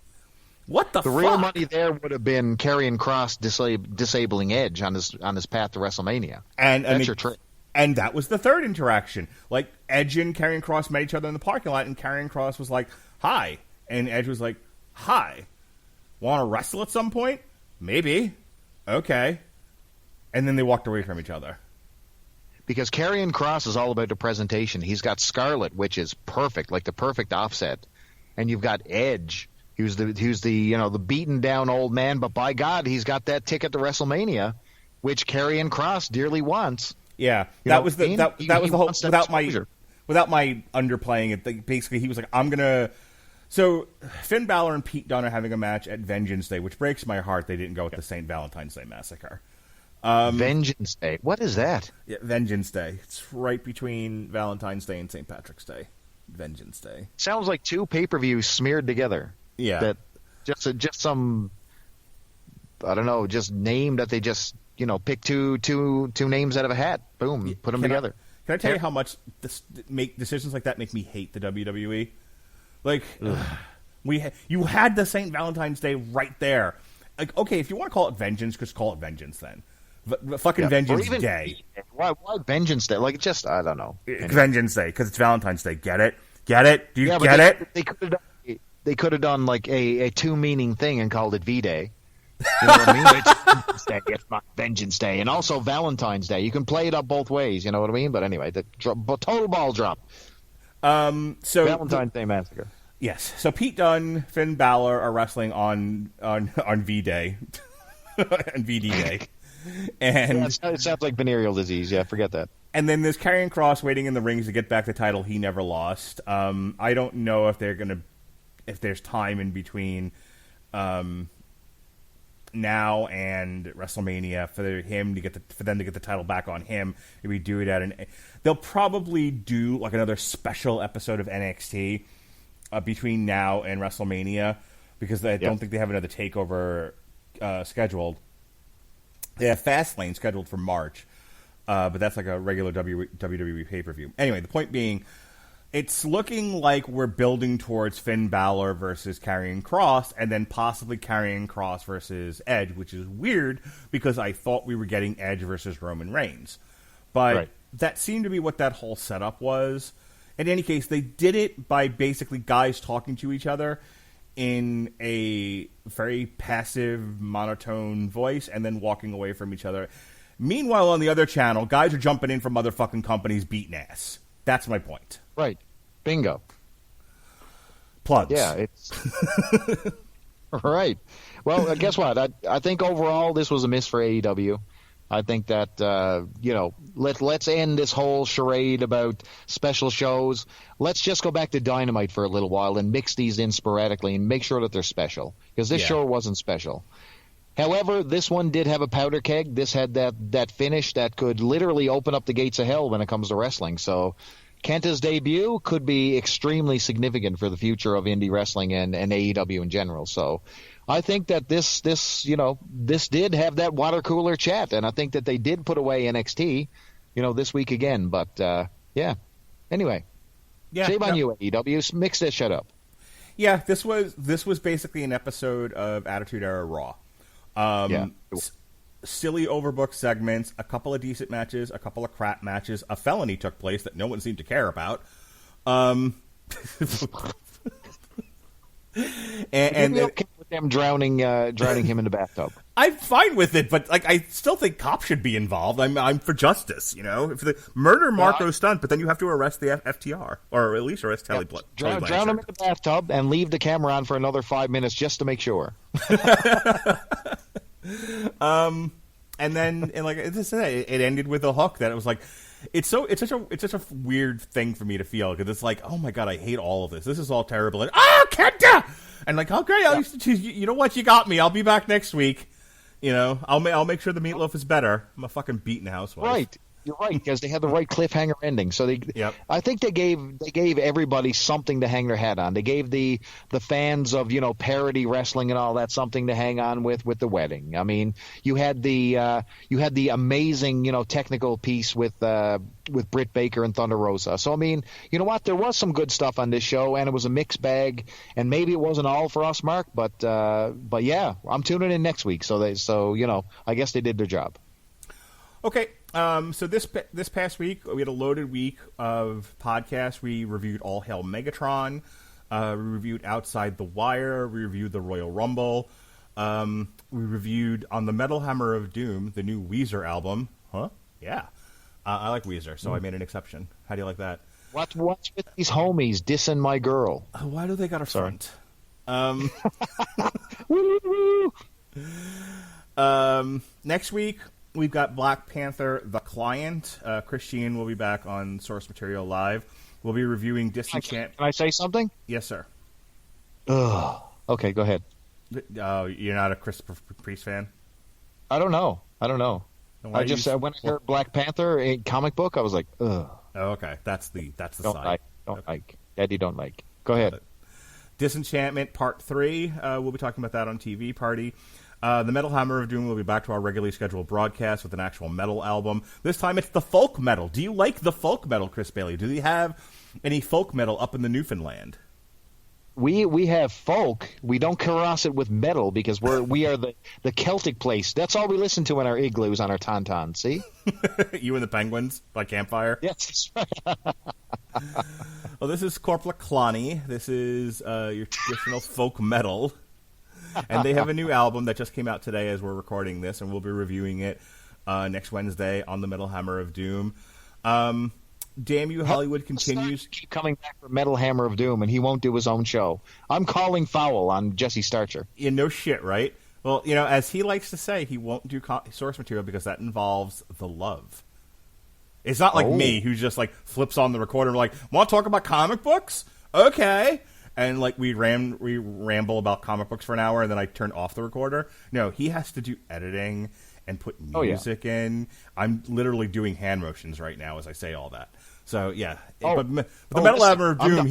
What the fuck? The real money there would have been Karrion Kross disabling Edge on his path to WrestleMania. That's your trick. And that was the third interaction. Like, Edge and Karrion Kross met each other in the parking lot, and Karrion Kross was like, hi. And Edge was like, hi. Want to wrestle at some point? Maybe. Okay. And then they walked away from each other. Because Karrion Kross is all about the presentation. He's got Scarlett, which is perfect, like the perfect offset. And you've got Edge, who's the beaten down old man, but by God, he's got that ticket to WrestleMania, which Karrion Kross dearly wants. Yeah, that was the whole. Without my underplaying it, basically he was like, "I'm gonna." So Finn Balor and Pete Dunne are having a match at Vengeance Day, which breaks my heart. They didn't go with the St. Valentine's Day Massacre. Vengeance Day. What is that? Yeah, Vengeance Day. It's right between Valentine's Day and St. Patrick's Day. Vengeance Day. Sounds like two pay-per-views smeared together. Yeah. That just some, I don't know, just name that they just pick two names out of a hat. Boom, put them together. Can I tell you how much decisions like that make me hate the WWE? Like, you had the St. Valentine's Day right there. Like, okay, if you want to call it Vengeance, just call it Vengeance then. Fucking Vengeance Day. Why Vengeance Day? Like, just, I don't know. Anyway. Vengeance Day, because it's Valentine's Day. Get it? Get it? Do you get it? They could have done like a two-meaning thing and called it V-Day. You know what I mean? It's Vengeance Day. It's not Vengeance Day. And also Valentine's Day. You can play it up both ways. You know what I mean? But anyway, the total ball drop. So Valentine's Day Massacre. Yes. So Pete Dunne, Finn Balor are wrestling on V-Day. On VD Day. And it sounds like venereal disease. Yeah, forget that. And then there's Karrion Kross waiting in the rings to get back the title he never lost. I don't know if there's time in between now and WrestleMania for them to get the title back on him. If we do it they'll probably do like another special episode of NXT between now and WrestleMania. because I don't think they have another takeover scheduled. They have Fastlane scheduled for March, but that's like a regular WWE pay-per-view. Anyway, the point being, it's looking like we're building towards Finn Balor versus Karrion Kross, and then possibly Karrion Kross versus Edge, which is weird because I thought we were getting Edge versus Roman Reigns. But that seemed to be what that whole setup was. In any case, they did it by basically guys talking to each other in a very passive, monotone voice and then walking away from each other. Meanwhile, on the other channel, guys are jumping in from other fucking companies beating ass. That's my point. Right. Bingo. Plugs. Yeah, it's... Right. Well, guess what? I think overall this was a miss for AEW. I think that, let's end this whole charade about special shows. Let's just go back to Dynamite for a little while and mix these in sporadically and make sure that they're special. Because this show wasn't special. However, this one did have a powder keg. This had that finish that could literally open up the gates of hell when it comes to wrestling. So Kenta's debut could be extremely significant for the future of indie wrestling and AEW in general. So I think that this did have that water cooler chat, and I think that they did put away NXT, this week again. But anyway, shame on you, AEW. Mix this shit up. Yeah, this was basically an episode of Attitude Era Raw. Silly overbooked segments, a couple of decent matches, a couple of crap matches. A felony took place that no one seemed to care about. And okay with them drowning him in the bathtub. I'm fine with it, but I still think cops should be involved. I'm for justice, If the murder Marco stunt, but then you have to arrest the FTR or at least arrest Tully Drown him in the bathtub and leave the camera on for another 5 minutes just to make sure. And then it ended with a hook that it was like, it's such a weird thing for me to feel because it's like, oh my god, I hate all of this. This is all terrible. And Kenta, and like, okay, you know what, you got me. I'll be back next week. I'll make sure the meatloaf is better. I'm a fucking beaten housewife. Right. You're right, because they had the right cliffhanger ending. So I think they gave everybody something to hang their hat on. They gave the fans of parody wrestling and all that something to hang on with the wedding. I mean, you had the amazing technical piece with Britt Baker and Thunder Rosa. So I mean, you know what? There was some good stuff on this show, and it was a mixed bag. And maybe it wasn't all for us, Mark, but yeah, I'm tuning in next week. So I guess they did their job. Okay. So this past week, we had a loaded week of podcasts. We reviewed All Hail Megatron. We reviewed Outside the Wire. We reviewed the Royal Rumble. We reviewed On the Metal Hammer of Doom, the new Weezer album. Huh? Yeah. I like Weezer, so I made an exception. How do you like that? What's with these homies dissing my girl? Why do they got a front? Next week, we've got Black Panther, The Client. Christian will be back on Source Material Live. We'll be reviewing Disenchant. Can I say something? Yes, sir. Ugh. Okay, go ahead. You're not a Christopher Priest fan? I don't know. When I heard Black Panther, a comic book, I was like, ugh. Oh, okay. That's the don't side. Like. Daddy don't like. Go ahead. Disenchantment Part 3. We'll be talking about that on TV Party. The Metal Hammer of Doom will be back to our regularly scheduled broadcast with an actual metal album. This time it's the folk metal. Do you like the folk metal, Chris Bailey? Do they have any folk metal up in the Newfoundland? We have folk. We don't cross it with metal because we are the Celtic place. That's all we listen to in our igloos on our tauntauns. See? You and the Penguins by campfire? Yes, that's right. Well, this is Corporal Clonny. This is your traditional folk metal. And they have a new album that just came out today as we're recording this, and we'll be reviewing it next Wednesday on the Metal Hammer of Doom. Damn You Hollywood continues. Keep coming back for Metal Hammer of Doom, and he won't do his own show. I'm calling foul on Jesse Starcher. Yeah, no shit, right? Well, as he likes to say, he won't do source material because that involves the love. It's not like me, who just flips on the recorder and want to talk about comic books? Okay. And we ramble about comic books for an hour, and then I turn off the recorder. No, he has to do editing and put music in. I'm literally doing hand motions right now as I say all that. So yeah, but the Metal Hammer of Doom,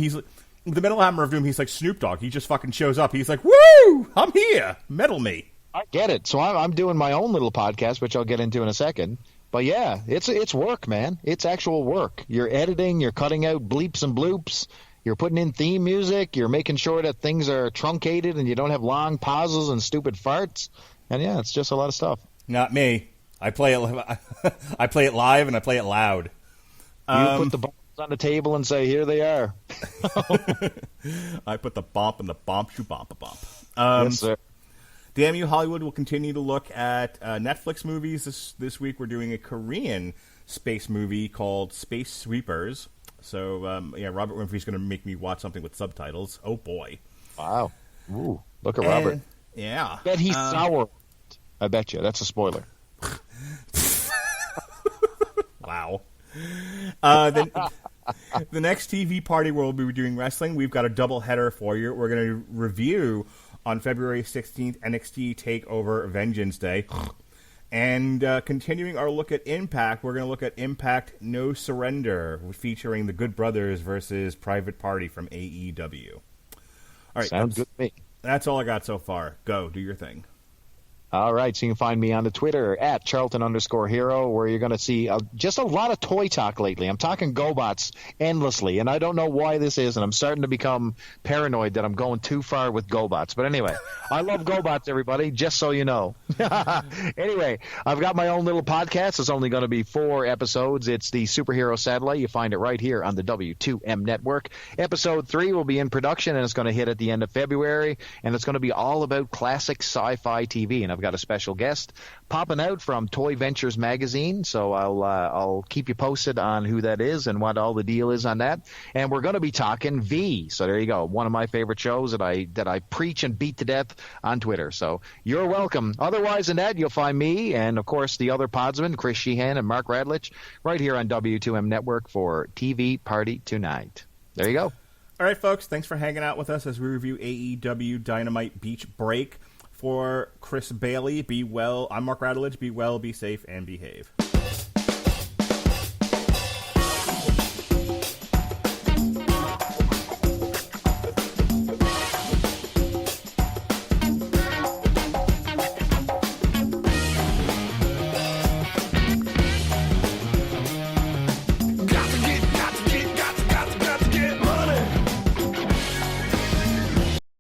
the Metal Hammer of Doom, he's like Snoop Dogg. He just fucking shows up. He's like, woo! I'm here! Metal me! I get it. So I'm doing my own little podcast, which I'll get into in a second. But yeah, it's work, man. It's actual work. You're editing, you're cutting out bleeps and bloops, you're putting in theme music, you're making sure that things are truncated and you don't have long pauses and stupid farts. And yeah, it's just a lot of stuff. Not me. I play it. I play it live and I play it loud. You put the bombs on the table and say, "Here they are." I put the bump and the bump shoe bump a bump. Yes, sir. Damn You Hollywood will continue to look at Netflix movies. This week we're doing a Korean space movie called Space Sweepers. So yeah, Robert Winfrey's going to make me watch something with subtitles. Oh boy! Wow. Ooh, look at Robert. Yeah. Bet he's sour. I bet you. That's a spoiler. Wow. The next TV party where we'll be doing wrestling, we've got a double header for you. We're going to review on February 16th NXT TakeOver Vengeance Day. And continuing our look at Impact, we're going to look at Impact No Surrender, featuring the Good Brothers versus Private Party from AEW. All right, sounds good to me. That's all I got so far. Go, do your thing. All right, so you can find me on the Twitter at Charlton_Hero, where you're going to see just a lot of toy talk lately. I'm talking GoBots endlessly, and I don't know why this is, and I'm starting to become paranoid that I'm going too far with GoBots. But anyway, I love GoBots, everybody, just so you know. Anyway, I've got my own little podcast. It's only going to be 4 episodes. It's the Superhero Satellite. You find it right here on the W2M Network. Episode 3 will be in production, and it's going to hit at the end of February, and it's going to be all about classic sci-fi TV, and I've got a special guest popping out from Toy Ventures magazine, so I'll keep you posted on who that is and what all the deal is on that. And we're going to be talking V. So there you go, one of my favorite shows that I preach and beat to death on Twitter. So you're welcome. Otherwise than that, you'll find me and of course the other podsmen, Chris Sheehan and Mark Radulich, right here on W2M Network for TV Party Tonight. There you go. All right, folks, thanks for hanging out with us as we review AEW Dynamite Beach Break. For Chris Bailey, be well. I'm Mark Radulich. Be well, be safe, and behave.